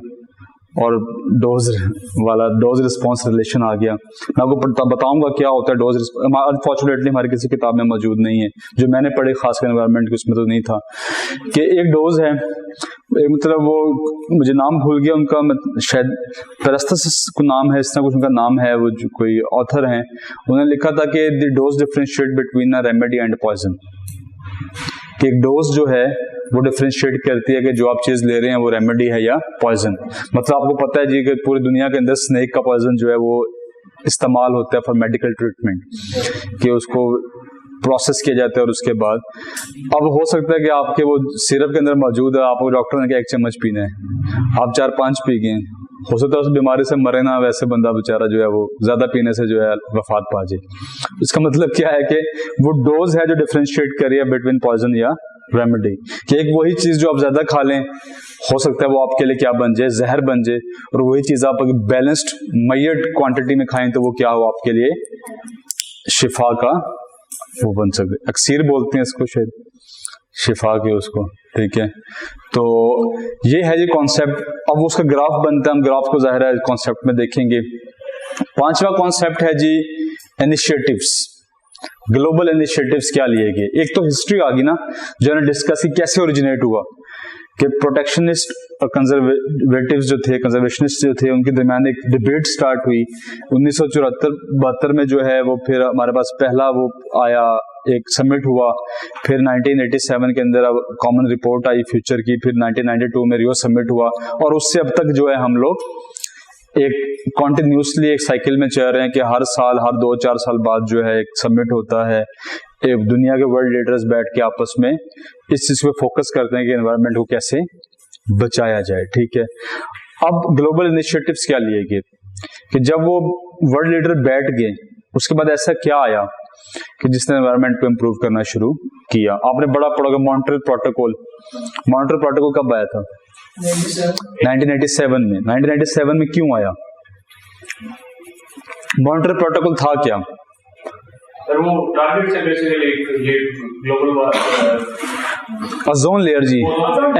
और डोज रिस्पॉन्स रिलेशन आ गया। मैं आपको बताऊंगा क्या होता है डोज, अनफॉर्चुनेटली हमारी किसी किताब में मौजूद नहीं है, जो मैंने पढ़ी खासकर एनवायरनमेंट की उसमें तो नहीं था, कि एक डोज है, मतलब वो मुझे नाम भूल गया उनका, शायद पेरस्टस को नाम है, इस तरह कुछ उनका नाम है, वो जो कोई ऑथर हैं, उन्होंने लिखा था कि the dose differentiate between a remedy and poison, कि एक डोज जो है वो डिफरेंशिएट करती है कि जो आप चीज ले रहे हैं वो रेमेडी है या पॉइजन। मतलब आपको पता है जी कि पूरी दुनिया के अंदर स्नेक का पॉइजन जो है वो इस्तेमाल होता है फॉर मेडिकल ट्रीटमेंट, कि उसको प्रोसेस किया जाता है, और उसके बाद अब हो सकता है कि आपके वो सिरप के अंदर मौजूद है, आपको डॉक्टर ने कहा 1 चम्मच पीना है, आप 4-5 पी गए, हो सकता है उस बीमारी से मरे ना, वैसे बंदा बेचारा जो है वो ज्यादा पीने से जो है वफात पा जाए। इसका मतलब क्या है कि वो डोज है जो डिफरेंशिएट करिए बिटवीन पॉइजन या रेमेडी, कि एक वही चीज जो आप ज्यादा खा लें हो सकता है वो आपके लिए क्या बन जाए, जहर बन जाए, और वही चीज आप अगर बैलेंस्ड मैयट क्वांटिटी में खाएं तो वो क्या हो आपके लिए शिफा का वो बन सकते, अक्सीर बोलते हैं इसको शायद शिफा के उसको, ठीक है। तो ये है जी कॉन्सेप्ट। अब उसका ग्राफ बनता है, हम ग्राफ को जाहिर है कॉन्सेप्ट में देखेंगे। 5वां कॉन्सेप्ट है जी इनिशिएटिव्स, ग्लोबल इनिशिएटिव्स क्या लिए गए। एक तो हिस्ट्री आ गई ना, जो ने डिस्कस की कैसे ओरिजिनेट हुआ, कि प्रोटेक्शनिस्ट और कंजर्वेटिव्स जो थे, कंजर्वेशनिस्ट जो थे, उनके दरमियान एक डिबेट स्टार्ट हुई 1974-72 में जो है वो, फिर हमारे पास पहला वो आया, एक समिट हुआ, फिर 1987 के अंदर अब कॉमन रिपोर्ट आई फ्यूचर की, फिर 1992 में रियो समिट हुआ, और उससे अब तक जो है हम लोग एक कॉन्टिन्यूसली एक साइकिल में चल रहे हैं कि हर साल, हर 2-4 साल बाद जो है एक समिट होता है, एक दुनिया के वर्ल्ड लीडर्स बैठ के आपस में इस चीज पे फोकस करते हैं कि एनवायरनमेंट को कैसे बचाया जाए, ठीक है। अब ग्लोबल इनिशिएटिव्स क्या लिए गए कि जब वो वर्ल्ड लीडर बैठ गए, उसके बाद ऐसा क्या आया कि जिसने एनवायरनमेंट को इम्प्रूव करना शुरू किया। आपने बड़ा पढ़ोगे मॉन्ट्रियल प्रोटोकॉल। मॉन्ट्रियल प्रोटोकॉल कब आया था? 1987 में। 1987 में क्यों आया? मॉन्ट्रियल प्रोटोकॉल था क्या? और वो टारगेट से बेसिकली ये ग्लोबल ओजोन लेयर जी,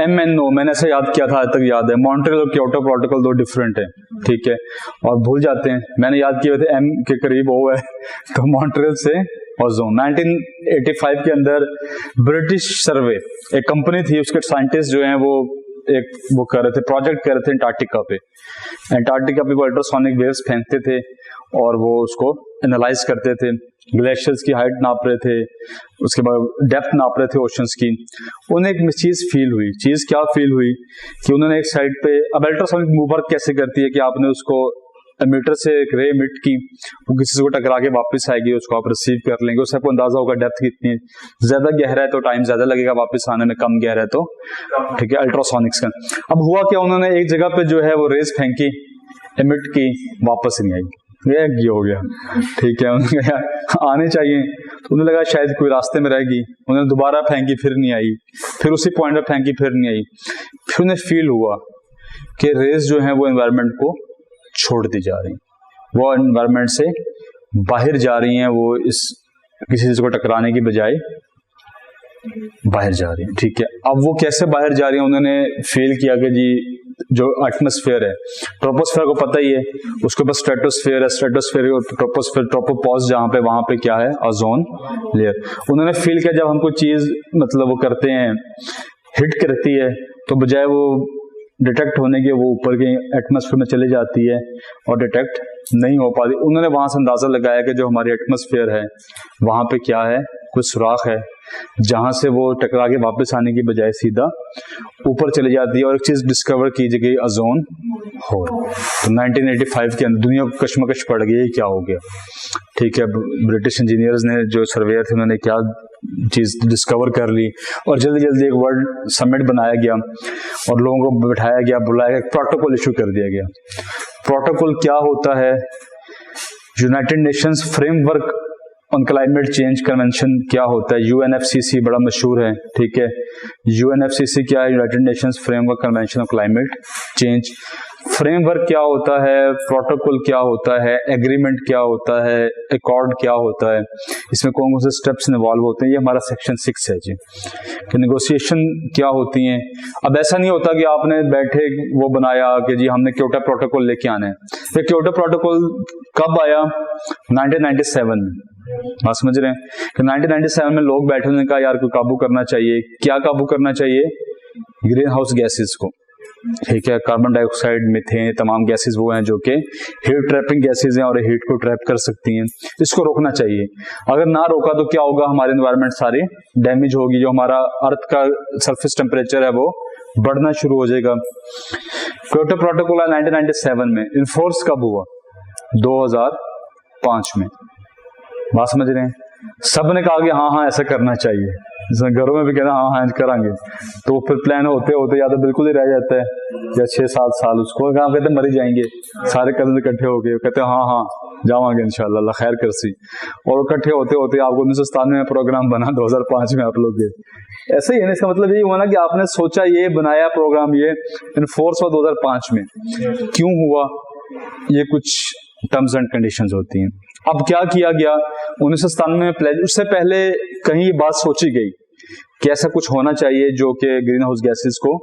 MNO, मैंने ऐसे याद किया था, आज तक याद है। मॉन्ट्रियल और क्योटो प्रोटोकॉल दो डिफरेंट है, ठीक है, और भूल जाते हैं। मैंने याद किए थे M के करीब O है, तो मॉन्ट्रियल से ओजोन। 1985 के अंदर ब्रिटिश सर्वे, एक कंपनी थी, उसके साइंटिस्ट जो हैं वो कर रहे थे, प्रोजेक्ट कर रहे थे एंटार्क्टिका पे वो अल्ट्रासोनिक वेव्स फेंकते थे और वो उसको एनालाइज करते थे। ग्लेशियर्स की हाइट नाप रहे थे, उसके बाद डेप्थ नाप रहे थे ओशंस की। उन्हें एक चीज फील हुई, क्या फील हुई कि उन्होंने एक साइड पे, अब अल्ट्रासोनिक मूव वर्क कैसे करती है कि आपने उसको एमिटर से एक रे एमिट की, वो किसी को टकरा के वापस आएगी, उसको आप रिसीव कर लेंगे, उससे आपको अंदाजा होगा डेप्थ कितनी है। ज्यादा गहरा है तो टाइम ज्यादा लगेगा वापस आने में, कम गहरा है तो ठीक है, अल्ट्रासोनिक्स का। अब हुआ क्या, उन्होंने एक जगह पे जो है वो रेस फेंकी, एमिट की, वापस नहीं आई, ये हो गया, ठीक है। उन्होंने कहा आने चाहिए, तो उन्हें लगा शायद कोई रास्ते में रहेगी, उन्होंने दोबारा फेंकी, फिर नहीं आई, फिर उसी पॉइंट पे फेंकी, फिर नहीं आई। फिर उन्हें फील हुआ कि रेस जो है वो एनवायरनमेंट को छोड़ दी जा रही, वो एनवायरनमेंट से बाहर जा रही हैं, वो इस किसी चीज को टकराने की बजाय बाहर जा रही है, ठीक है। अब वो कैसे बाहर जा रही है, उन्होंने फील किया कि जी जो एटमॉस्फेयर है, ट्रोपोस्फेयर को पता ही है, उसके पास स्ट्रेटोस्फेयर है, स्ट्रेटोस्फेयर और ट्रोपोस्फेयर, ट्रोपोपॉज जहां पे, वहां पे क्या है, ओजोन लेयर। उन्होंने फील किया जब हम कोई चीज मतलब वो करते हैं, हिट करती है, तो बजाय वो डिटेक्ट होने के वो ऊपर के एटमॉस्फेयर में चली जाती है और डिटेक्ट नहीं हो पाती। उन्होंने वहां से अंदाजा लगाया कि जो हमारी एटमॉस्फेयर है वहां पे क्या है, कुछ सुराख है जहां से वो टकरा के वापस आने की बजाय सीधा ऊपर चली जाती है, और एक चीज डिस्कवर की गई, ओजोन होल। तो 1985 के अंदर दुनिया को कश्मकश पड़ गई, क्या हो गया, ठीक है। ब्रिटिश इंजीनियर्स ने, जो सर्वेयर थे, उन्होंने क्या चीज डिस्कवर कर ली, और जल्दी जल्दी एक वर्ल्ड समिट बनाया गया और लोगों को बैठाया गया, बुलाया गया, प्रोटोकॉल इशू कर दिया गया। प्रोटोकॉल क्या होता है, United Nations framework on climate change convention क्या होता है, UNFCC बड़ा मशहूर है, ठीक है। UNFCC क्या है, United Nations framework convention on climate change. Framework क्या होता है, प्रोटोकॉल क्या होता है, एग्रीमेंट क्या होता है, अकॉर्ड क्या होता है, इसमें कौन कौन से स्टेप्स इन्वॉल्व होते हैं, ये हमारा सेक्शन 6 है जी। कि नेगोशिएशन क्या होती हैं। अब ऐसा नहीं होता कि आपने बैठे वो बनाया कि जी हमने क्योटो प्रोटोकॉल लेके आना है। ये क्योटो प्रोटोकॉल कब आया, 1997 में, बात समझ रहे हैं कि 1997 में लोग बैठे, उन्होंने कहा यार को काबू करना चाहिए। क्या काबू करना चाहिए, ग्रीन हाउस गैसेस को, ठीक है। कार्बन डाइऑक्साइड, मीथेन, तमाम गैसेस वो हैं जो कि हीट ट्रैपिंग गैसेस हैं और हीट को ट्रैप कर सकती हैं, इसको रोकना चाहिए। अगर ना रोका तो क्या होगा, हमारे एनवायरनमेंट सारी डैमेज होगी, जो हमारा अर्थ का सरफेस टेम्परेचर है वो बढ़ना शुरू हो जाएगा। क्योटो प्रोटोकॉल 1997 में, इन्फोर्स कब हुआ, 2005 में, बात समझ रहे हैं। सब ने कहा कि हाँ ऐसा करना चाहिए, जिसमें घरों में भी कहना हाँ करांगे, तो फिर प्लान होते होते या तो बिल्कुल ही रह जाता है, या 6-7 साल उसको कहा कहते मर ही जाएंगे, सारे कदम इकट्ठे हो गए, कहते हाँ जावांगे इंशाल्लाह, अल्लाह खैर करसी, और इकट्ठे होते होते आपको 1997 में प्रोग्राम बना, 2005 में आप लोग के ऐसे ही है। इसका मतलब यही हुआ ना कि आपने सोचा, ये बनाया प्रोग्राम, ये इनफोर्स हुआ 2005 में। क्यों हुआ, ये कुछ टर्म्स एंड कंडीशंस होती हैं। अब क्या किया गया, 1997 में प्लेज, उससे पहले कहीं बात सोची गई कि ऐसा कुछ होना चाहिए जो कि ग्रीन हाउस गैसेस को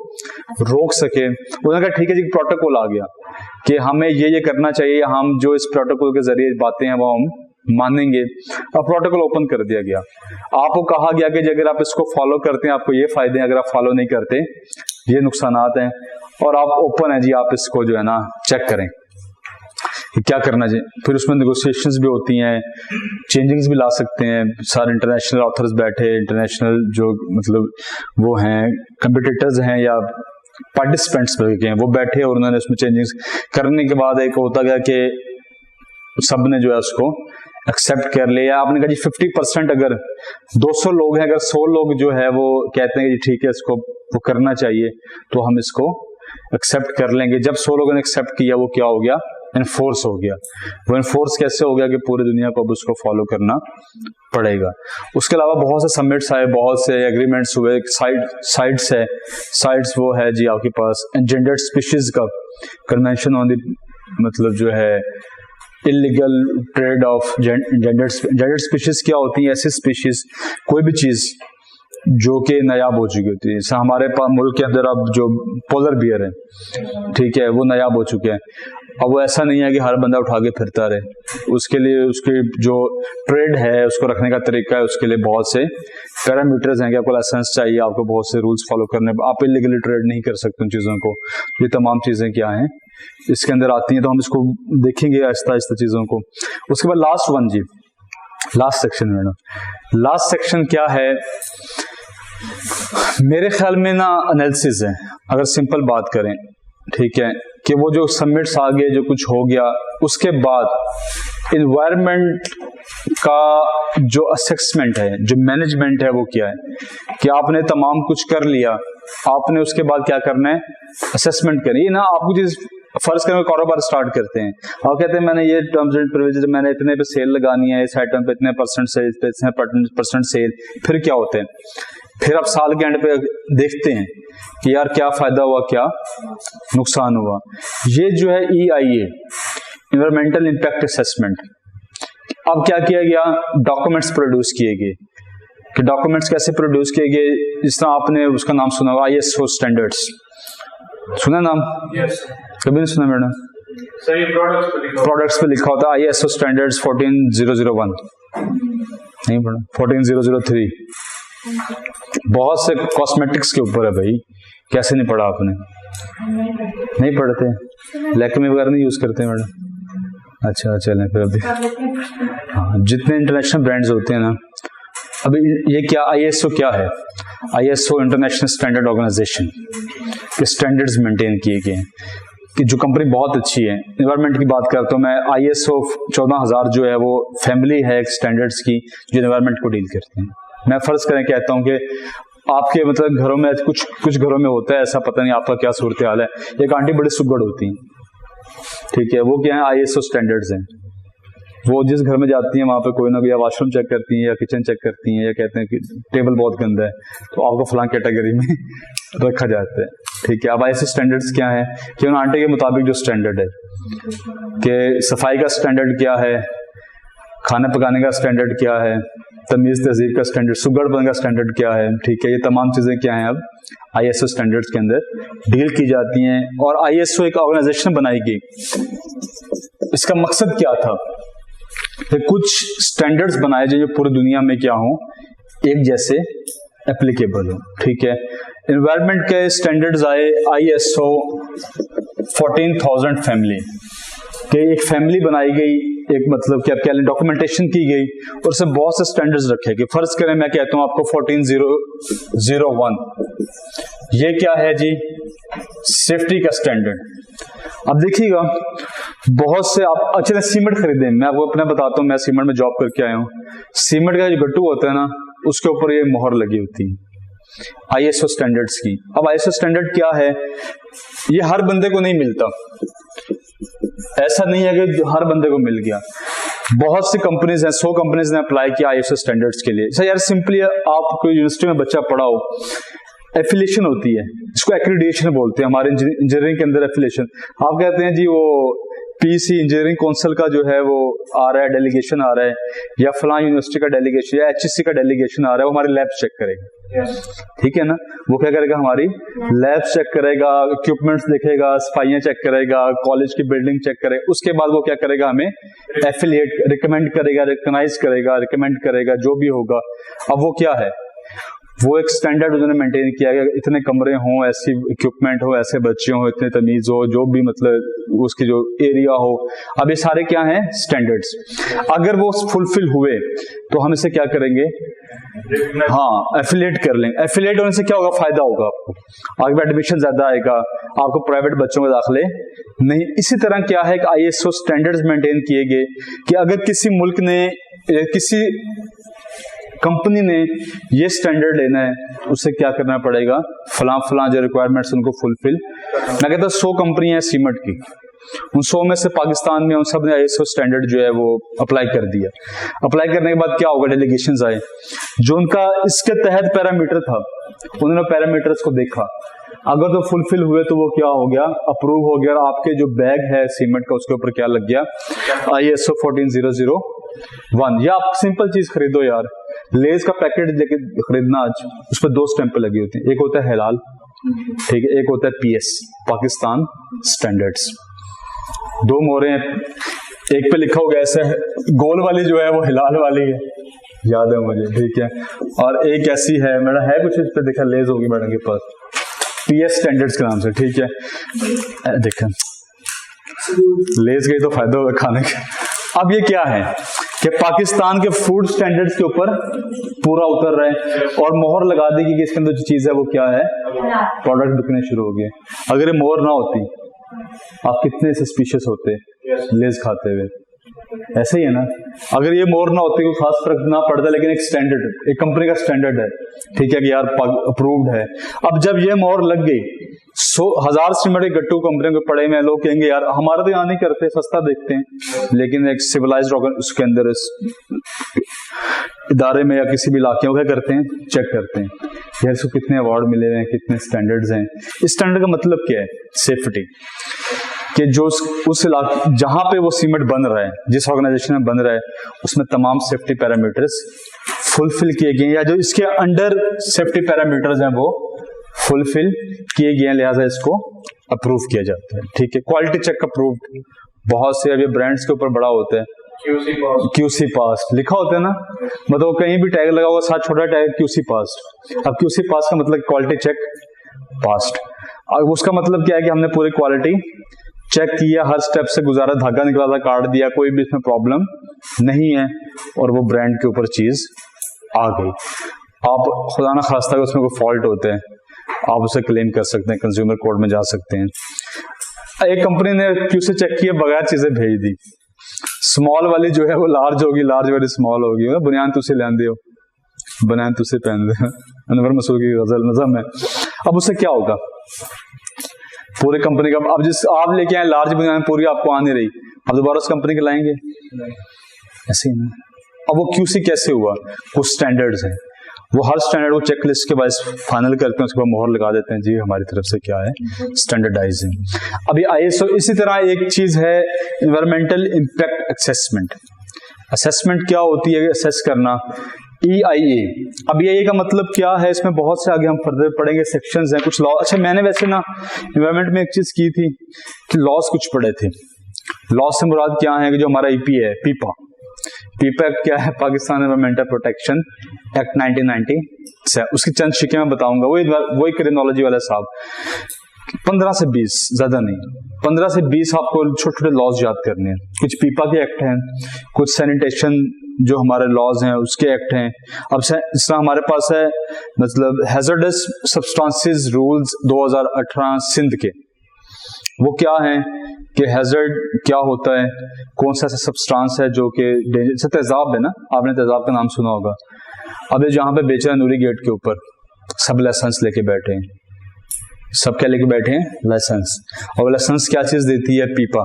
रोक सके। उन्होंने कहा ठीक है जी, प्रोटोकॉल आ गया कि हमें ये करना चाहिए, हम जो इस प्रोटोकॉल के जरिए बातें हैं वो हम मानेंगे। अब प्रोटोकॉल ओपन कर दिया गया, आपको कहा गया कि अगर आप इसको फॉलो करते हैं आपको ये फायदे हैं, अगर आप फॉलो नहीं करते ये नुकसानात हैं, और आप ओपन है जी, आप इसको जो है ना चेक करें क्या करना चाहिए। फिर उसमें नेगोशिएशंस भी होती हैं, चेंजिंग्स भी ला सकते हैं, सारे इंटरनेशनल ऑथर्स बैठे, इंटरनेशनल जो मतलब वो हैं कंपिटिटर्स हैं या पार्टिसिपेंट्स हैं वो बैठे, और उन्होंने उसमें चेंजिंग्स करने के बाद एक होता गया कि सब ने जो है उसको एक्सेप्ट कर लिया। आपने कहा जी 50%, अगर 200 लोग हैं, अगर 100 लोग जो है वो कहते हैं कि ठीक है इसको वो करना चाहिए, तो हम इसको एक्सेप्ट कर लेंगे। जब 100 लोगों ने एक्सेप्ट किया, वो क्या हो गया, इनफोर्स हो गया। वो इनफोर्स कैसे हो गया कि पूरी दुनिया को अब उसको फॉलो करना पड़ेगा। उसके अलावा बहुत से समिट्स आए, बहुत से एग्रीमेंट्स हुए, साइट्स है, साइट्स वो है जी आपके पास एंजेंडर्ड स्पीशीज का कन्वेंशन ऑन द मतलब जो है illegal trade off gendered species क्या होती है? ऐसी स्पीशीज, कोई भी चीज जो कि नायाब हो चुकी होती है। जैसे हमारे मुल्क के अंदर अब जो पोलर बियर है, ठीक है, वो नायाब हो चुके हैं। अब वो ऐसा नहीं है कि हर बंदा उठा के फिरता रहे, उसके लिए उसकी जो ट्रेड है, उसको रखने का तरीका है, उसके लिए बहुत से पैरामीटर्स हैं कि आपको लाइसेंस चाहिए, आपको बहुत से रूल्स फॉलो करने, आप इलीगली ट्रेड नहीं कर सकते उन चीज़ों को। ये तमाम चीज़ें क्या हैं इसके अंदर आती हैं, तो हम इसको देखेंगे आहिस्ता आहिस्ता चीज़ों को। उसके बाद लास्ट वन जी, last section madam, last section क्या है? मेरे ख्याल में ना एनालिसिस है, अगर सिंपल बात करें, ठीक है, कि वो जो सबमिट्स आ गए, जो कुछ हो गया, उसके बाद इन्वायरमेंट का जो असेसमेंट है, जो मैनेजमेंट है, वो क्या है कि आपने तमाम कुछ कर लिया, आपने उसके बाद क्या करना है? असेसमेंट करनी। ये ना आपको चीज फर्ज करें कारोबार स्टार्ट करते हैं, आप कहते हैं मैंने ये टर्म्स एंड प्रिविलेजेस, मैंने इतने पे सेल लगानी है, इस आइटम पे इतने परसेंट सेल, पे इतने परसेंट सेल, फिर क्या होते हैं? फिर आप साल के एंड पे देखते हैं कि यार क्या फायदा हुआ, क्या नुकसान हुआ। ये जो है EIA, इन्वायरमेंटल इम्पैक्ट असेसमेंट। अब क्या किया गया? डॉक्यूमेंट्स प्रोड्यूस किए गए। कि डॉक्यूमेंट्स कैसे प्रोड्यूस किए गए? जिस तरह आपने उसका नाम सुना होगा, ISO स्टैंडर्ड्स, सुना नाम? Yes. कभी नहीं सुना मैडम? सही प्रोडक्ट्स पे लिखा होता है ISO स्टैंडर्ड्स 14001, नहीं पढ़ा? 14003। बहुत से कॉस्मेटिक्स के ऊपर है भाई, कैसे नहीं पढ़ा आपने? नहीं पढ़ते? लैक्मे वगैरह नहीं यूज करते मैडम? अच्छा चलें फिर अभी। हाँ, जितने इंटरनेशनल ब्रांड्स होते हैं ना, अभी ये क्या ISO क्या है? ISO इंटरनेशनल स्टैंडर्ड ऑर्गेनाइजेशन के स्टैंडर्ड्स मेंटेन किए गए हैं, कि जो कंपनी बहुत अच्छी है। इन्वायरमेंट की बात करता हूँ मैं, ISO 14000 जो है वो फैमिली है स्टैंडर्ड्स की, जो इन्वायरमेंट को डील करते हैं। मैं फर्ज करें कहता हूँ कि आपके मतलब घरों में कुछ घरों में होता है ऐसा, पता नहीं आपका क्या सूरत हाल है, एक आंटी बड़ी सुगड़ होती है, ठीक है, वो क्या है? ISO स्टैंडर्ड्स हैं। वो जिस घर में जाती हैं वहां पे कोई ना कोई या वॉशरूम चेक करती हैं या किचन चेक करती हैं, या कहते हैं कि टेबल बहुत गंदा है, तो आपको फलां कैटेगरी में रखा जाता है, ठीक है। अब ISO स्टैंडर्ड्स क्या है कि उन आंटी के मुताबिक जो स्टैंडर्ड है, कि सफाई का स्टैंडर्ड क्या है, खाना पकाने का स्टैंडर्ड क्या है, तमीज तहजीब का स्टैंडर्ड, सुगड़पन का स्टैंडर्ड क्या है, ठीक है, ये तमाम चीजें क्या हैं अब ISO स्टैंडर्ड्स के अंदर डील की जाती हैं। और ISO एक ऑर्गेनाइजेशन बनाई गई। इसका मकसद क्या था? कि कुछ स्टैंडर्ड्स बनाए जाए जो पूरी दुनिया में क्या हो, एक जैसे एप्लीकेबल हो, ठीक है। एनवायरनमेंट के स्टैंडर्ड्स आए ISO 14000 फैमिली के, एक फैमिली बनाई गई, एक मतलब क्या कह लें डॉक्यूमेंटेशन की गई, और उससे बहुत से स्टैंडर्ड्स रखे गए। फर्ज करें मैं कहता हूं आपको 14001, ये क्या है जी? सेफ्टी का स्टैंडर्ड। अब देखिएगा बहुत से आप अच्छे सीमेंट खरीदे, मैं आपको अपना बताता हूं, मैं सीमेंट में जॉब करके आया हूं। सीमेंट का जो गट्टू होता है ना, उसके ऊपर ये मोहर लगी होती है ISO स्टैंडर्ड्स की। अब ISO स्टैंडर्ड क्या है? ये हर बंदे को नहीं मिलता, ऐसा नहीं है कि हर बंदे को मिल गया। बहुत सी कंपनीज हैं, 100 कंपनीज ने अप्लाई किया ISO स्टैंडर्ड्स के लिए। सर यार सिंपली आप कोई यूनिवर्सिटी में बच्चा पढ़ा हो, एफिलिएशन होती है, इसको एक्रेडिटेशन बोलते हैं हमारे इंजीनियरिंग के अंदर। एफिलिएशन आप कहते हैं जी वो PEC इंजीनियरिंग काउंसिल का जो है वो आ रहा है, डेलीगेशन आ रहा है, या फलां यूनिवर्सिटी का डेलीगेशन या HEC का डेलीगेशन आ रहा है, वो हमारे लैब चेक करेगा, ठीक है ना। वो क्या करेगा? हमारी लैब चेक करेगा, इक्विपमेंट्स देखेगा, सफाइयां चेक करेगा, कॉलेज की बिल्डिंग चेक करेगा। उसके बाद वो क्या करेगा? हमें एफिलिएट रिकमेंड करेगा, रिकॉग्नाइज करेगा, रिकमेंड करेगा, जो भी होगा। अब वो क्या है? वो एक स्टैंडर्ड उन्होंने मेंटेन किया है, इतने कमरे हों, ऐसी इक्विपमेंट हो, ऐसे बच्चे हों, इतने तमीज हो, जो भी मतलब उसकी जो एरिया हो। अब ये सारे क्या हैं? स्टैंडर्ड्स। अगर वो फुलफिल हुए तो हम इसे क्या करेंगे? हाँ, एफिलिएट कर लेंगे। एफिलिएट होने से क्या होगा? फायदा होगा आपको, आगे एडमिशन ज्यादा आएगा, आपको प्राइवेट बच्चों के दाखिले नहीं। इसी तरह क्या है कि ISO स्टैंडर्ड्स मेंटेन किए गए कि अगर किसी मुल्क ने, किसी कंपनी ने ये स्टैंडर्ड लेना है, उसे क्या करना पड़ेगा? फलां जो रिक्वायरमेंट्स उनको फुलफिल। मैं कहता हूं 100 कंपनियां हैं सीमेंट की, उन 100 में से पाकिस्तान में उन सब ने ISO स्टैंडर्ड जो है वो अप्लाई कर दिया। अप्लाई करने के बाद क्या होगा? डेलीगेशंस आए, जो उनका इसके तहत पैरामीटर था, उन्होंने पैरामीटर्स को देखा, अगर तो फुलफिल हुए तो वो क्या हो गया, अप्रूव हो गया। आपके जो बैग है सीमेंट का उसके ऊपर क्या लग गया, ISO 14001। या आप सिंपल चीज खरीदो यार, लेज का पैकेट लेके खरीदना आज, उस पर 2 स्टैंप लगी होती है, एक होता है हलाल, ठीक है, एक होता है PS पाकिस्तान स्टैंडर्ड्स। 2 मोहरें हैं, एक पे लिखा होगा ऐसा है, गोल वाली जो है वो हिलाल वाली है, याद है मुझे, ठीक है। और एक ऐसी है, मेरा है कुछ इस पे देखा, लेज होगी मैडम के पास, PS स्टैंडर्ड्स के नाम से, ठीक है। देखें लेज गई तो फायदा होगा खाने का। अब ये क्या है कि पाकिस्तान के फूड स्टैंडर्ड्स के ऊपर पूरा उतर रहे हैं और मोहर लगा दी कि इसके अंदर जो चीज है वो क्या है, प्रोडक्ट बिकने शुरू हो गए। अगर ये मोहर ना होती आप कितने सस्पिशियस होते लेज खाते हुए, ऐसे ही है ना। अगर ये मोहर ना होती कोई खास फर्क ना पड़ता, लेकिन एक स्टैंडर्ड, एक कंपनी का स्टैंडर्ड है, ठीक है कि यार अप्रूव्ड है। अब जब ये मोहर लग गई, 1000 सीमेंट गट्टू कंपनियों के पड़े में, लोग कहेंगे यार हमारा तो यहाँ नहीं करते, सस्ता देखते हैं, लेकिन एक सिविलाइज्ड उसके अंदर इदारे में या किसी भी इलाके में क्या करते हैं, चेक करते हैं यार इसको कितने अवार्ड मिले हुए हैं, कितने स्टैंडर्ड्स हैं। इस स्टैंडर्ड का मतलब क्या है, सेफ्टी, कि जो उस इलाके जहां पे वो सीमेंट बन रहा है, जिस ऑर्गेनाइजेशन में बन रहा है, उसमें तमाम सेफ्टी पैरामीटर्स फुलफिल किए गए, या जो इसके अंडर सेफ्टी पैरामीटर्स हैं वो फुलफिल किए गए हैं, लिहाजा इसको अप्रूव किया जाता है, ठीक है। क्वालिटी चेक अप्रूव्ड, बहुत से अभी ब्रांड्स के ऊपर बड़ा होता है QC पास लिखा होता है ना, मतलब कहीं भी टैग लगा हुआ साथ छोटा टैग QC पास। अब QC पास का मतलब क्वालिटी चेक पास्ट। अब उसका मतलब क्या है कि हमने पूरी क्वालिटी चेक किया, हर स्टेप से गुजारा, धागा निकला था, काट दिया, कोई भी इसमें प्रॉब्लम नहीं है, और वो ब्रांड के ऊपर चीज आ गई। आप खुदा ना खास्ता उसमें कोई फॉल्ट होते हैं, आप उसे क्लेम कर सकते हैं, कंज्यूमर कोर्ट में जा सकते हैं। एक कंपनी ने QC चेक किए बगैर चीजें भेज दी, स्मॉल वाली जो है वो लार्ज होगी, लार्ज वाली स्मॉल होगी, बुनियान तुझसे लेन दे, बुनियान तुझसे पहन दे, अनवर मसूद की गजल नज़म है। अब उससे क्या होगा, पूरी कंपनी का, अब जिस आप लेके आए लार्ज बुनियान पूरी आपको आ नहीं रही, अब दोबारा उस कंपनी के लाएंगे, ऐसे ही ना। अब वो QC कैसे हुआ, कुछ स्टैंडर्ड्स हैं, वो हर स्टैंडर्ड वो चेकलिस्ट के बाद फाइनल करते हैं, उसके बाद मोहर लगा देते हैं, जी हमारी तरफ से क्या है, स्टैंडर्डाइज है। अभी ISO, इसी तरह एक चीज है एनवायरमेंटल इंपैक्ट असेसमेंट। असेसमेंट क्या होती है, असेस करना, EIA। अब EIA का मतलब क्या है, इसमें बहुत से आगे हम फर्दर पढ़ेंगे, सेक्शंस हैं, कुछ लॉ। अच्छा, मैंने वैसे ना एनवायरमेंट में एक चीज की थी कि लॉस कुछ पढ़े थे। लॉस से मुराद क्या है कि जो हमारा EPA है, पीपा एक्ट क्या है, पाकिस्तान एनवायरमेंटल प्रोटेक्शन एक्ट 1990, उसकी चंद शिकें मैं बताऊंगा। वही क्रिमिनोलॉजी वाला साहब, 15 से 20, ज्यादा नहीं, 15 से 20 आपको छोटे छोटे लॉज याद करने हैं। कुछ पीपा के एक्ट हैं, कुछ सैनिटेशन जो हमारे लॉज हैं उसके एक्ट हैं। अब इस तरह हमारे पास है मतलब हैजर्डस सब्सटेंसेस रूल्स 2018 सिंध के, वो क्या है कि हैजर्ड क्या होता है, कौन सा ऐसा सब्सटेंस है जो कि जैसे तेजाब है ना, आपने तेजाब का नाम सुना होगा। अब ये जहाँ पे बेच रहे हैं नूरी गेट के ऊपर, सब लाइसेंस लेके बैठे हैं, सब क्या लेके बैठे हैं, लाइसेंस। और लाइसेंस क्या चीज देती है, पीपा।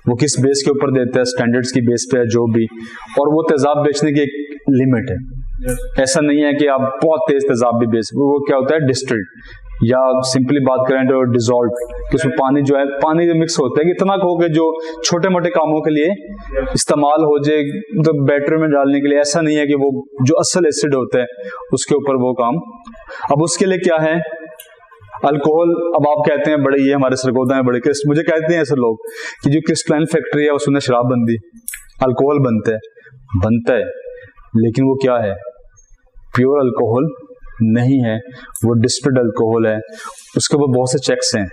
वो किस बेस के ऊपर देता है, स्टैंडर्ड्स की बेस पे है जो भी, और वो तेजाब बेचने की एक लिमिट है। ऐसा नहीं है कि आप बहुत तेज तेजाब भी बेच, वो क्या होता है, डिस्टिल्ड, या सिंपली बात करें तो डिजॉल्व, कि उसमें पानी जो है, पानी जो मिक्स होता है कि इतना हो गया जो छोटे मोटे कामों के लिए इस्तेमाल हो जाए, तो बैटरी में डालने के लिए। ऐसा नहीं है कि वो जो असल एसिड होता है उसके ऊपर वो काम। अब उसके लिए क्या है, अल्कोहल। अब आप कहते हैं बड़े, ये हमारे सरगोदा में बड़े मुझे कहते हैं ऐसे लोग कि जो क्रिस्टलाइन फैक्ट्री है उसमें शराब बंदी, अल्कोहल बनता है, लेकिन वो क्या है, प्योर अल्कोहल नहीं है, वो डिस्टिल्ड अल्कोहल है। उसके ऊपर बहुत से चेक्स हैं,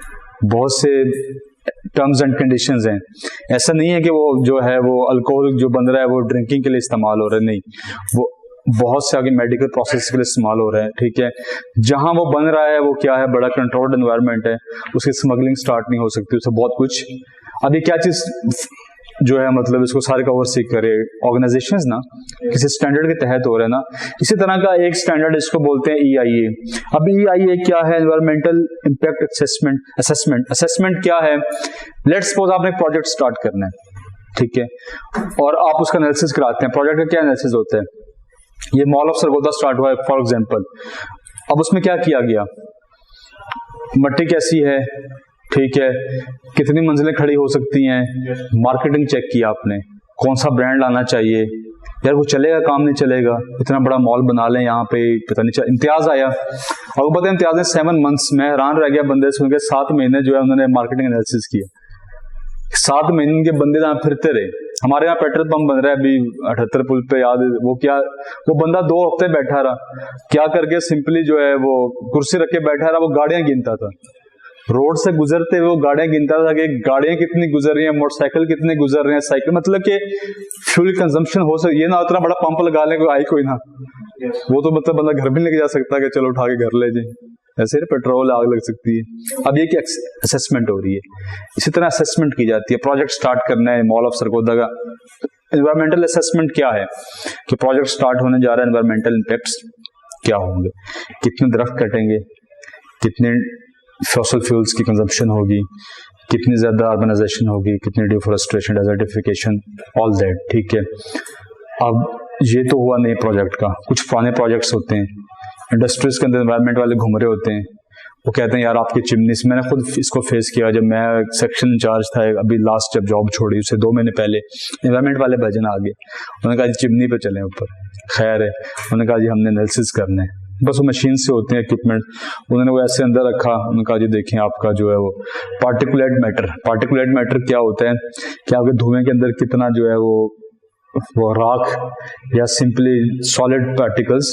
बहुत से टर्म्स एंड कंडीशंस हैं। ऐसा नहीं है कि वो जो है वो अल्कोहल जो बन रहा है वो ड्रिंकिंग के लिए इस्तेमाल हो रहा है, नहीं, वो बहुत से आगे मेडिकल प्रोसेस के लिए इस्तेमाल हो रहा है, ठीक है। जहां वो बन रहा है वो क्या है, बड़ा कंट्रोल्ड एनवायरनमेंट है, उसकी स्मगलिंग स्टार्ट नहीं हो सकती, उससे बहुत कुछ। अभी क्या चीज जो है मतलब इसको सारे का ओवरसी करे ऑर्गेनाइजेशंस ना, किसी स्टैंडर्ड के तहत हो रहे हैं ना। इसी तरह का एक स्टैंडर्ड इसको बोलते हैं EIA। अब EIA क्या है, एनवायरमेंटल इंपैक्ट असेसमेंट क्या है। लेट्स सपोज आपने एक प्रोजेक्ट स्टार्ट करना है, ठीक है, और आप उसका एनालिसिस कराते हैं। प्रोजेक्ट का क्या एनालिसिस होता है, ये मॉल ऑफ सरगोदा स्टार्ट हुआ है फॉर एग्जाम्पल। अब उसमें क्या किया गया, मट्टी कैसी है, ठीक है, कितनी मंजिलें खड़ी हो सकती हैं, मार्केटिंग चेक किया आपने, कौन सा ब्रांड लाना चाहिए, यार वो चलेगा काम नहीं चलेगा, इतना बड़ा मॉल बना लें यहाँ पे, पता नहीं चला। इम्तियाज आया और पता है इम्तियाज ने 7 months में हैरान रह गया बंदे से, उनके 7 महीने जो है उन्होंने मार्केटिंग एनालिसिस किया। 7 महीने के बंदे यहाँ फिरते रहे। हमारे यहाँ पेट्रोल पंप बन रहा है अभी 78 पुल पे, याद है वो क्या, वो बंदा 2 हफ्ते बैठा रहा, क्या करके सिंपली जो है वो कुर्सी रख के बैठा रहा, वो गाड़ियां गिनता था, रोड से गुजरते हुए वो गाड़ियां गिनता था कि गाड़ियां कितनी गुजर रही हैं, मोटरसाइकिल कितने गुजर रहे हैं, साइकिल, मतलब कि फ्यूल कंजम्पशन हो सकती, ये ना उतना बड़ा पंप लगा ले कोई ना, वो तो मतलब बंदा घर भी लेके जा सकता है कि चलो उठा के घर ले जाए, ऐसे पेट्रोल आग लग सकती है। अब ये कि असेसमेंट हो रही है, इसी तरह असेसमेंट की जाती है। प्रोजेक्ट स्टार्ट करना है मॉल ऑफ सरगोदा का, एनवायरमेंटल असेसमेंट क्या है कि प्रोजेक्ट स्टार्ट होने जा रहा है, एनवायरमेंटल इंपैक्ट्स क्या होंगे, कितने दरख्त कटेंगे, कितने फॉसिल फ्यूल्स की कंजम्पशन होगी, कितनी ज्यादा अर्बनाइजेशन होगी, कितनी डिफोरेस्टेशन, डेजर्टिफिकेशन, ऑल दैट, ठीक है। अब ये तो हुआ नए प्रोजेक्ट का, कुछ पुराने प्रोजेक्ट्स होते हैं, इंडस्ट्रीज के अंदर एनवायरमेंट वाले घूम रहे होते हैं, वो कहते हैं यार आपकी चिमनी से, मैंने खुद इसको फेस किया जब मैं सेक्शन इंचार्ज था, अभी लास्ट जब जॉब छोड़ी उससे 2 महीने पहले एनवायरमेंट वाले भजन आ गए, उन्होंने कहा जी चिमनी पे चलें ऊपर, खैर है, उन्होंने कहा जी हमने एनालिसिस करना है, बस वो मशीन से होते हैं इक्विपमेंट, उन्होंने वो ऐसे अंदर रखा, उन्होंने कहा जी देखें आपका जो है वो पार्टिकुलेट मैटर क्या होता है कि आपके धुएं के अंदर कितना जो है वो राख या सिंपली सॉलिड पार्टिकल्स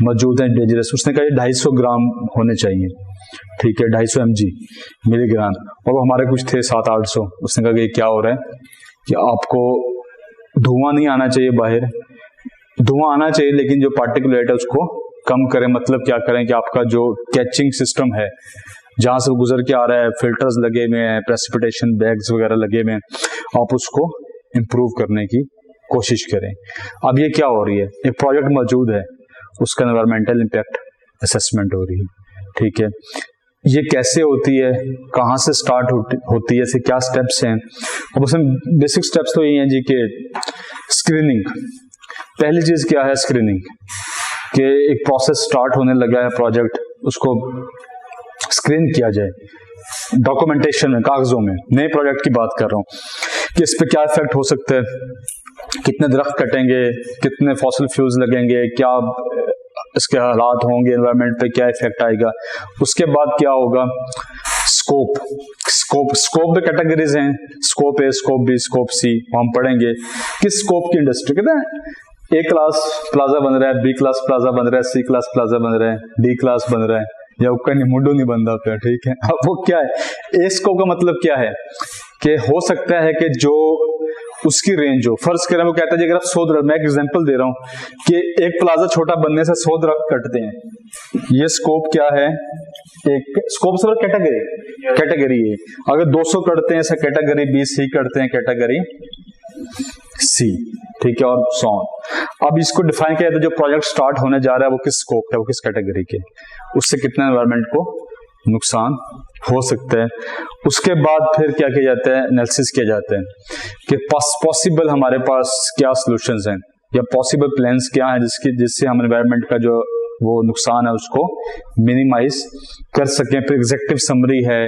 मौजूद हैं डेंजरस, उसने कहा 250 ग्राम होने चाहिए, ठीक है, 250 mg मिलीग्राम, और वो हमारे कुछ थे 700-800, उसने कहा कि क्या हो रहा है कि आपको धुआं नहीं आना चाहिए बाहर, धुआं आना चाहिए लेकिन जो पार्टिकुलेट है उसको कम करें, मतलब क्या करें कि आपका जो कैचिंग सिस्टम है जहां से गुजर के आ रहा है, फिल्टर्स लगे हुए हैं, प्रेसिपिटेशन बैग्स वगैरह लगे हुए हैं, आप उसको इम्प्रूव करने की कोशिश करें। अब ये क्या हो रही है, एक प्रोजेक्ट मौजूद है, उसका एनवायरमेंटल इम्पैक्ट असेसमेंट हो रही है, ठीक है। ये कैसे होती है, कहाँ से स्टार्ट होती है, ऐसे क्या स्टेप्स हैं। अब उसमें बेसिक स्टेप्स तो ये हैं जी कि स्क्रीनिंग, पहली चीज क्या है स्क्रीनिंग, कि एक प्रोसेस स्टार्ट होने लगा है प्रोजेक्ट, उसको स्क्रीन किया जाए डॉक्यूमेंटेशन में, कागजों में, नए प्रोजेक्ट की बात कर रहा हूँ कि इस पे क्या इफेक्ट हो सकता है, कितने दरख्त कटेंगे, कितने फॉसिल फ्यूल्स लगेंगे, क्या इसके हालात होंगे, एनवायरनमेंट पे क्या इफेक्ट आएगा। उसके बाद क्या होगा, स्कोप में कैटेगरीज हैं, स्कोप ए, स्कोप बी, स्कोप सी, हम पढ़ेंगे किस स्कोप की इंडस्ट्री, कहते हैं ए क्लास प्लाजा बन रहा है, बी क्लास प्लाजा बन रहा है, सी क्लास प्लाजा बन रहा है, डी क्लास बन रहा है, या मुंडो नहीं बनता पे, ठीक है। अब वो क्या है, ए स्कोप का मतलब क्या है कि हो सकता है कि जो उसकी रेंज हो, फर्ज करें वो कहता है जी अगर आप 100 दरख्त, मैं एक एग्जांपल दे रहा हूं कि एक प्लाजा छोटा बनने से 100 दरख्त कटते हैं, ये स्कोप क्या है, एक स्कोप से कैटेगरी है, अगर 200 कटते हैं ऐसा कैटेगरी बी, सी कटते हैं कैटेगरी सी, ठीक है, और सो ऑन। अब इसको डिफाइन किया जाता है जो प्रोजेक्ट स्टार्ट होने जा रहा है वो किस स्कोप का, वो किस कैटेगरी के, उससे कितना एनवायरनमेंट को नुकसान हो सकता है। उसके बाद फिर क्या किया जाता है, एनालिसिस किया जाता है कि पॉसिबल हमारे पास क्या सॉल्यूशंस हैं या पॉसिबल प्लान्स क्या हैं जिससे हम एनवायरनमेंट का जो वो नुकसान है उसको मिनिमाइज कर सकें। फिर एग्जेक्टिव समरी है,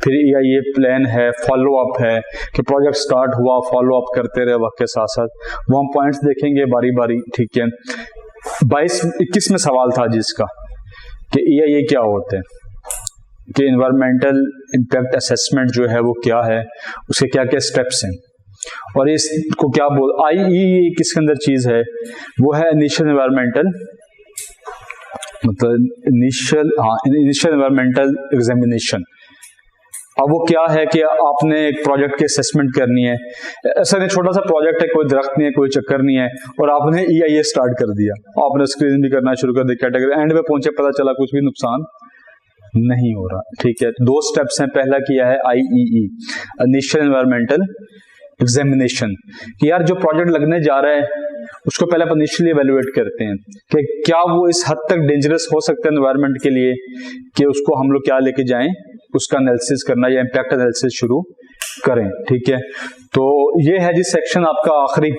फिर ये प्लान है, फॉलो अप है कि प्रोजेक्ट स्टार्ट हुआ, फॉलो अप करते रहे वक्त के साथ साथ, वो हम पॉइंट्स देखेंगे बारी बारी, ठीक है। 21 में सवाल था जिसका कि ये क्या होते हैं, कि एनवायरमेंटल इम्पैक्ट असेसमेंट जो है वो क्या है, उसके क्या क्या स्टेप्स हैं, और इसको क्या बोल IEE किसके अंदर चीज है, वो है इनिशियल एनवायरमेंटल, मतलब इनिशियल एनवायरमेंटल एग्जामिनेशन। अब वो क्या है कि आपने एक प्रोजेक्ट की असेसमेंट करनी है, ऐसा नहीं छोटा सा प्रोजेक्ट है, कोई दरख्त नहीं है, कोई चक्कर नहीं है, और आपने EIA स्टार्ट कर दिया, आपने स्क्रीन भी करना शुरू कर दिया, कैटेगरी एंड में पहुंचे पता चला कुछ भी नुकसान नहीं हो रहा, ठीक है। 2 स्टेप्स हैं, पहला किया है IEE इनिशियल एनवायरमेंटल एग्जामिनेशन, कि यार जो प्रोजेक्ट लगने जा रहा है उसको पहले आप इनिशियली एवेल्युएट करते हैं कि क्या वो इस हद तक डेंजरस हो सकता है एनवायरनमेंट के लिए कि उसको हम लोग क्या लेके जाएं, उसका एनालिसिस करना या इम्पैक्ट एनालिसिस शुरू करें, ठीक है। तो ये है जी सेक्शन आपका आखिरी,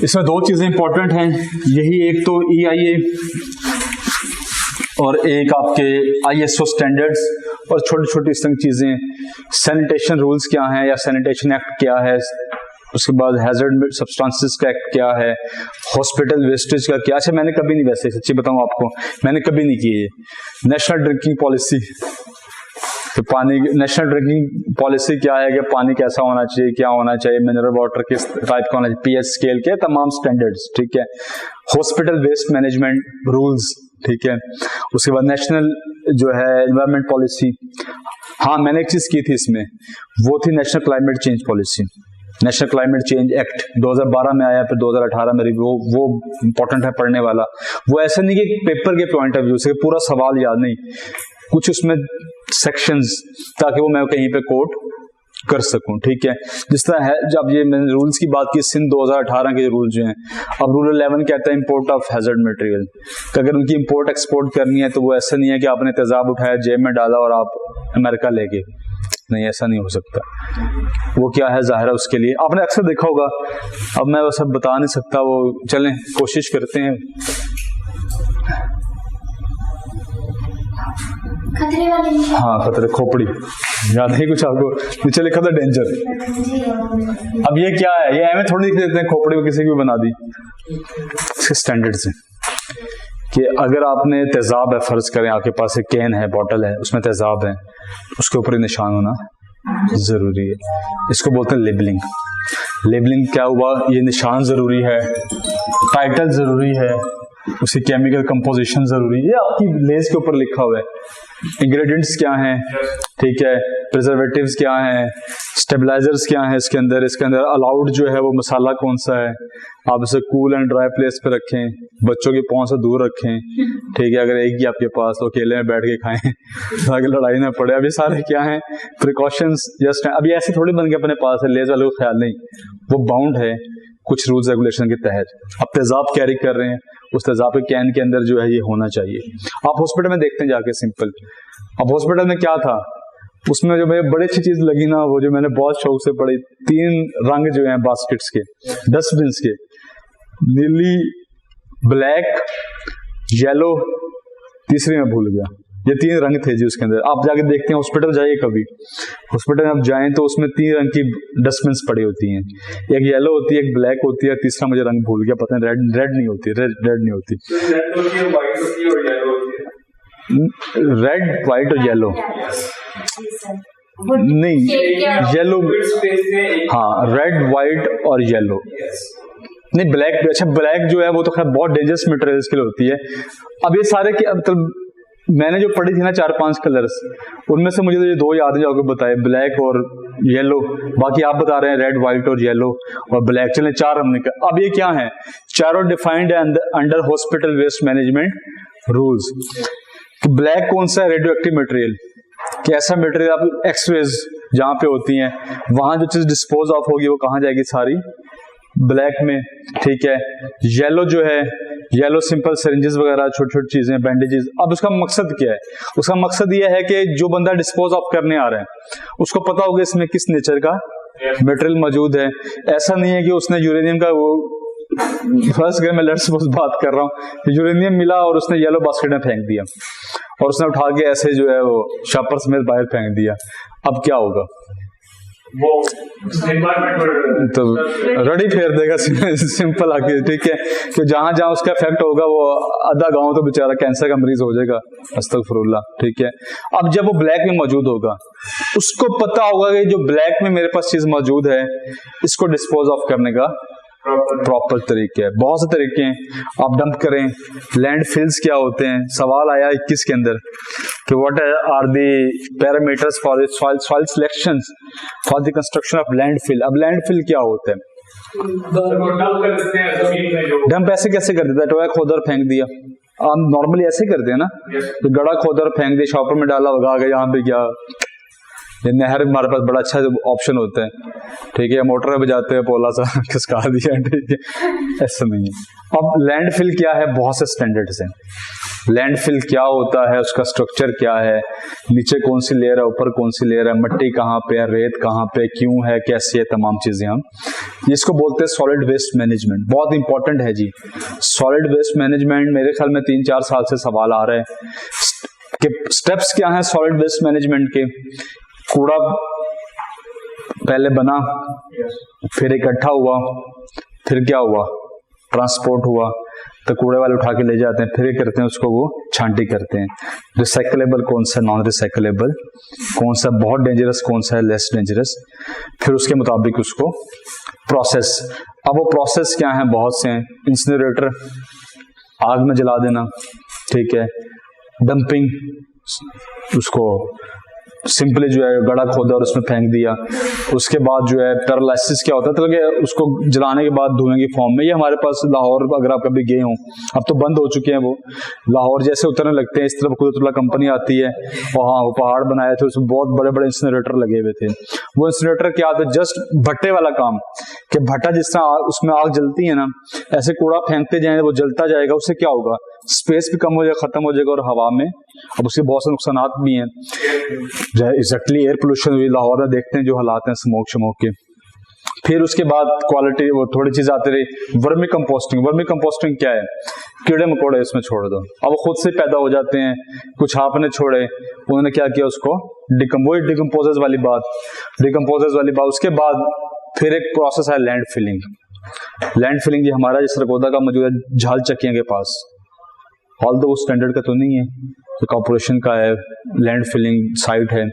इसमें 2 चीजें इंपॉर्टेंट हैं, यही एक तो EIA और एक आपके ISO स्टैंडर्ड्स और छोटी छोटी इस तरह की चीज़ें। सैनिटेशन रूल्स क्या हैं या सैनिटेशन एक्ट क्या है, उसके बाद हैजर्ड सब्सटेंसेस का एक्ट क्या है, हॉस्पिटल वेस्टेज का क्या। अच्छा मैंने कभी नहीं, वैसे सच्ची बताऊं आपको, मैंने कभी नहीं की है। नेशनल ड्रिंकिंग पॉलिसी, तो पानी, नेशनल ड्रिंकिंग पॉलिसी क्या है कि पानी कैसा होना चाहिए, क्या होना चाहिए, मिनरल वाटर किस टाइप का होना चाहिए, पीएच स्केल के तमाम स्टैंडर्ड्स, ठीक है। हॉस्पिटल वेस्ट मैनेजमेंट रूल्स, ठीक है। उसके बाद नेशनल जो है एनवायरमेंट पॉलिसी। हाँ मैंने एक चीज की थी इसमें, वो थी national climate change policy. National climate change act 2012 में आया, फिर 2018 में रिव्यू, वो इंपॉर्टेंट है पढ़ने वाला। वो ऐसा नहीं कि पेपर के पॉइंट ऑफ व्यू से पूरा सवाल याद नहीं, कुछ उसमें सेक्शंस, ताकि वो मैं कहीं पे कोट कर सकूं, ठीक है। जिस तरह है, जब ये मैंने रूल्स की बात की, सिंध 2018 के रूल जो हैं, अब रूल 11 कहता है इंपोर्ट ऑफ हैजर्ड मटेरियल, अगर उनकी इंपोर्ट एक्सपोर्ट करनी है तो वो ऐसा नहीं है कि आपने तेजाब उठाया जेब में डाला और आप अमेरिका ले गए, नहीं ऐसा नहीं हो सकता। वो क्या है जाहिर है उसके लिए आपने अक्सर देखा होगा, अब मैं वो सब बता नहीं सकता, वो चलें कोशिश करते हैं। खतरे वाले निशान। हाँ खतरे, खोपड़ी याद है कुछ आपको, नीचे लिखा था डेंजर। अब ये क्या है, ये एम थोड़ी लिख देते हैं, खोपड़ी को किसी की भी बना दी। स्टैंडर्ड से कि अगर आपने तेजाब है, फर्ज करें आपके पास एक कैन है, बॉटल है, उसमें तेजाब है, उसके ऊपर निशान होना जरूरी है। इसको बोलते हैं लेबलिंग। लेबलिंग क्या हुआ, ये निशान जरूरी है, टाइटल जरूरी है, उसकी केमिकल कंपोजिशन जरूरी है, आपकी लेस के ऊपर लिखा हुआ है, इंग्रेडिएंट्स क्या हैं, ठीक है, प्रिजर्वेटिव्स क्या हैं, स्टेबलाइजर्स क्या हैं इसके अंदर अलाउड जो है वो मसाला कौन सा है, आप इसे कूल एंड ड्राई प्लेस पे रखें, बच्चों के पाँव से दूर रखें, ठीक है, अगर एक ही आपके पास तो अकेले में बैठ के खाएं ताकि लड़ाई ना पड़े। अभी सारे क्या हैं प्रिकॉशंस, जस्ट अभी ऐसे थोड़ी बन के अपने पास है, लेज वाले को ख्याल नहीं, वो बाउंड है कुछ रूल्स रेगुलेशन के तहत। अब तेजाब कैरी कर रहे हैं, उस तेजाब के कैन के अंदर जो है ये होना चाहिए। आप हॉस्पिटल में देखते हैं जाके सिंपल, अब हॉस्पिटल में क्या था, उसमें जो मुझे बड़ी अच्छी चीज लगी ना, वो जो मैंने बहुत शौक से पढ़ी, 3 रंग जो हैं बास्केट्स के, डस्टबिन के, नीली, ब्लैक, येलो, तीसरी मैं भूल गया, ये 3 रंग थे जी उसके अंदर। आप जाके देखते हैं, हॉस्पिटल जाइए कभी, हॉस्पिटल में आप जाएं तो उसमें 3 रंग की डस्टबिन पड़ी होती हैं, एक येलो होती है, एक ब्लैक होती है, तीसरा मुझे रंग भूल गया, पता नहीं, रेड नहीं होती, रेड नहीं होती, रेड व्हाइट और येलो नहीं, येलो, हाँ रेड व्हाइट और येलो नहीं, ब्लैक भी। अच्छा ब्लैक जो है वो तो खैर बहुत डेंजरस मटेरियल्स के लिए होती है। अब ये सारे के मतलब मैंने जो पढ़ी थी ना 4-5 कलर्स, उनमें से मुझे तो ये 2 याद है जो आपको बताए, ब्लैक और येलो, बाकी आप बता रहे हैं रेड व्हाइट और येलो और ब्लैक, चले 4 हमने कहा। अब ये क्या है, चारों डिफाइंड है under hospital waste management rules. तो ब्लैक कौन सा है, रेडियो एक्टिव मटेरियल, कि ऐसा मटेरियल आप एक्सरेज जहां पे होती हैं वहां जो चीज डिस्पोज ऑफ होगी वो कहां जाएगी, सारी ब्लैक में, ठीक है। येलो जो है, येलो सिंपल सिरिंजेस वगैरह, छोटी छोटी चीजें, बैंडेजेस। अब उसका मकसद क्या है, उसका मकसद यह है कि जो बंदा डिस्पोज ऑफ करने आ रहा है उसको पता होगा इसमें किस नेचर का मटेरियल मौजूद है। ऐसा नहीं है कि उसने यूरेनियम का वो, फर्स्ट मैं लेट्स सपोज बात कर रहा हूँ, यूरेनियम मिला और उसने येलो बास्केट में फेंक दिया और उसने उठा के ऐसे जो है वो शापर समेत बाहर फेंक दिया, अब क्या होगा, वो तो रड़ी फेर देगा सिंपल आके, ठीक है। कि जहां जहां उसका इफेक्ट होगा वो आधा गांव तो बेचारा कैंसर का मरीज हो जाएगा, अस्तगफुरुल्लाह, ठीक है। अब जब वो ब्लैक में मौजूद होगा उसको पता होगा कि जो ब्लैक में मेरे पास चीज मौजूद है इसको डिस्पोज ऑफ करने का प्रॉपर तरीके है। बहुत से तरीके हैं, आप डंप करें। लैंड फिल्स क्या होते हैं, सवाल आया 21 के अंदर कि what are the parameters for soil selections for the construction of landfill. अब लैंडफिल क्या होता है, डंप ऐसे कैसे कर देता है, टोया खोदर फेंक दिया, हम नॉर्मली ऐसे करते हैं ना, तो गड़ा खोदर फेंक दिया, शॉपर में डाला, भगा गया, यहाँ पे क्या, ये नहर हमारे पास बड़ा अच्छा ऑप्शन होता है, ठीक है, मोटर पे जाते हैं, पोला सा खिसका दिया, ठीक है, ऐसा नहीं है। अब लैंडफिल क्या है, बहुत से स्टैंडर्ड्स हैं। लैंडफिल क्या होता है, उसका स्ट्रक्चर क्या है, नीचे कौन सी लेयर है, ऊपर कौन सी लेयर है, मिट्टी कहाँ पे है, रेत कहाँ पे, क्यों है, कैसी है, तमाम चीजें हम इसको बोलते हैं सॉलिड वेस्ट मैनेजमेंट। बहुत इंपॉर्टेंट है जी सॉलिड वेस्ट मैनेजमेंट। मेरे ख्याल में 3-4 साल से सवाल आ रहे हैं कि स्टेप्स क्या हैं सॉलिड वेस्ट मैनेजमेंट के। कूड़ा पहले बना, फिर इकट्ठा हुआ, फिर क्या हुआ, ट्रांसपोर्ट हुआ, तो कूड़े वाले उठा के ले जाते हैं, फिर ये करते हैं उसको, वो छांटी करते हैं, रिसाइकलेबल कौन सा, नॉन रिसाइकलेबल कौन सा, बहुत डेंजरस कौन सा है, लेस डेंजरस, फिर उसके मुताबिक उसको प्रोसेस। अब वो प्रोसेस क्या है, बहुत से हैं। इंसिनरेटर, आग में जला देना, ठीक है, डंपिंग, उसको सिंपली जो है गड्ढा खोदा और उसमें फेंक दिया। उसके बाद जो है पैरालाइसिस क्या होता है, तो उसको जलाने के बाद धुएं की फॉर्म में, ये हमारे पास लाहौर अगर आप कभी गए हो, अब तो बंद हो चुके हैं वो, लाहौर जैसे उतरने लगते हैं इस तरफ कुदरतुल्लाह कंपनी आती है, वहाँ वो पहाड़ बनाए थे, उसमें बहुत बड़े बड़े इंसिनरेटर लगे हुए थे। वो इंसिनरेटर क्या था, जस्ट भट्टे वाला काम, कि भट्टा जिस तरह उसमें आग जलती है ना, ऐसे कूड़ा फेंकते जाएंगे, वो जलता जाएगा, उससे क्या होगा, स्पेस भी कम हो जाएगा, खत्म हो जाएगा, और हवा में अब उसके बहुत से नुकसानात भी हैं। एग्जैक्टली एयर पोल्यूशन हुई, लाहौर में देखते हैं जो हालात हैं स्मोक के। फिर उसके बाद क्वालिटी, वो थोड़ी चीज आती रही, वर्मी कंपोस्टिंग। वर्मी कंपोस्टिंग क्या है, कीड़े मकोड़े इसमें छोड़ दो, अब वो खुद से पैदा हो जाते हैं, कुछ आपने छोड़े, उन्होंने क्या किया, उसको डिकम्पोजर्स वाली बात। उसके बाद फिर एक प्रोसेस है लैंड फिलिंग। लैंड फिलिंग ये हमारा जिस सरगोदा का मौजूद है झाल चक्कियां के पास, ऑल दो स्टैंडर्ड का तो नहीं है, तो कॉर्पोरेशन का है, लैंड फिलिंग साइट है।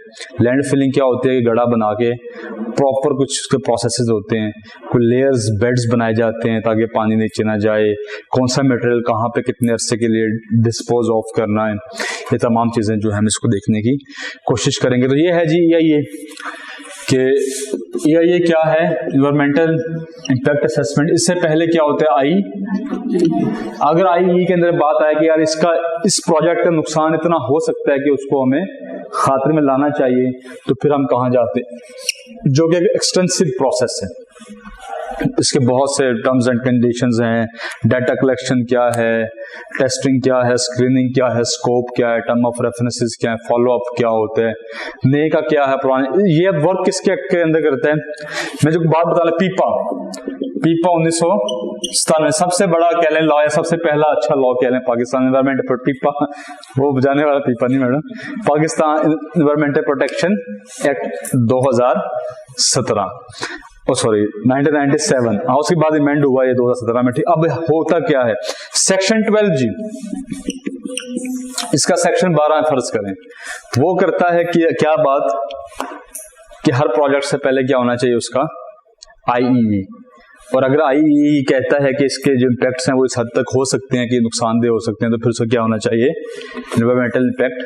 लैंड फिलिंग क्या होती है कि गड्ढा बना के प्रॉपर कुछ उसके प्रोसेसेस होते हैं, कुछ लेयर्स, बेड्स बनाए जाते हैं ताकि पानी नीचे ना जाए, कौन सा मटेरियल कहाँ पे कितने अरसे के लिए डिस्पोज ऑफ करना है, ये तमाम चीजें जो है हम इसको देखने की कोशिश करेंगे। तो ये है जी EIA कि EIA क्या है, इन्वायरमेंटल इम्पैक्ट असेसमेंट। इससे पहले क्या होता है अगर IE के अंदर बात आए कि यार इस प्रोजेक्ट का नुकसान इतना हो सकता है कि उसको हमें खातिर में लाना चाहिए, तो फिर हम कहाँ जाते, जो कि एक्सटेंसिव प्रोसेस है। इसके बहुत से टर्म्स एंड कंडीशंस हैं, डाटा कलेक्शन क्या है, टेस्टिंग क्या है, स्क्रीनिंग क्या है, स्कोप क्या है, टर्म ऑफ रेफरेंसेस क्या है, फॉलो अप क्या होते हैं, नए का क्या है, पुराने, ये वर्क किसके के अंदर करते हैं। मैं जो बात बता रहा, पीपा 1997 सबसे बड़ा कह लें लॉ है, सबसे पहला अच्छा लॉ कह लें पाकिस्तान एनवायरमेंट पर। पीपा वो बजाने वाला पीपा नहीं madam, Pakistan environmental protection act 2017, 1997, हाँ, उसके बाद इमेंड हुआ ये 2017 में। ठीक, अब होता क्या है, सेक्शन 12 जी, इसका सेक्शन 12 फर्ज करें, वो करता है कि क्या बात कि हर प्रोजेक्ट से पहले क्या होना चाहिए, उसका IEE। और अगर IEE कहता है कि इसके जो इम्पैक्ट्स हैं वो इस हद तक हो सकते हैं कि नुकसानदेह हो सकते हैं, तो फिर उसको क्या होना चाहिए, एनवायरमेंटल इम्पैक्ट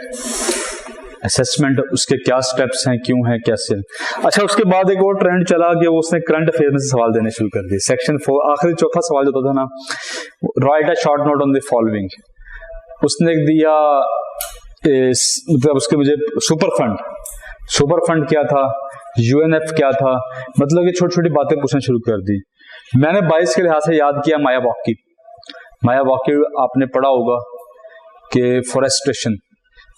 असेसमेंट, उसके क्या स्टेप्स हैं, क्यों हैं, कैसे। अच्छा, उसके बाद एक और ट्रेंड चला कि उसने करंट अफेयर में से सवाल देने शुरू कर दिए। सेक्शन 4 आखिरी चौथा सवाल जो था ना, right a short note on the following, उसने दिया मतलब उसके मुझे सुपर फंड क्या था, UNF क्या था, मतलब ये छोटी छोटी बातें पूछना शुरू कर दी। मैंने 22 के लिहाज से याद किया मायावाकी आपने पढ़ा होगा कि फॉरेस्टेशन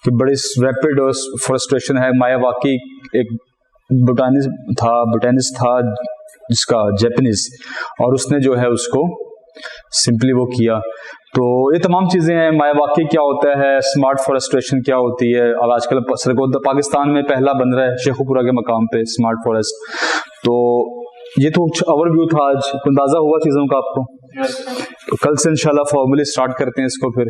कि बड़ी रैपिड फॉरेस्टेशन है। मायावाकी एक बोटानिस्ट था जिसका जापानीज, और उसने जो है उसको सिंपली वो किया। तो ये तमाम चीजें हैं। मायावाकी क्या होता है, स्मार्ट फॉरेस्टेशन क्या होती है, और आजकल सरगोदा पाकिस्तान में पहला बन रहा है शेखुपुरा के मकाम पे स्मार्ट फॉरेस्ट। तो ये तो ओवरव्यू था, आज अंदाजा हुआ चीजों का आपको। तो कल से इंशाल्लाह फॉर्मली स्टार्ट करते हैं इसको फिर।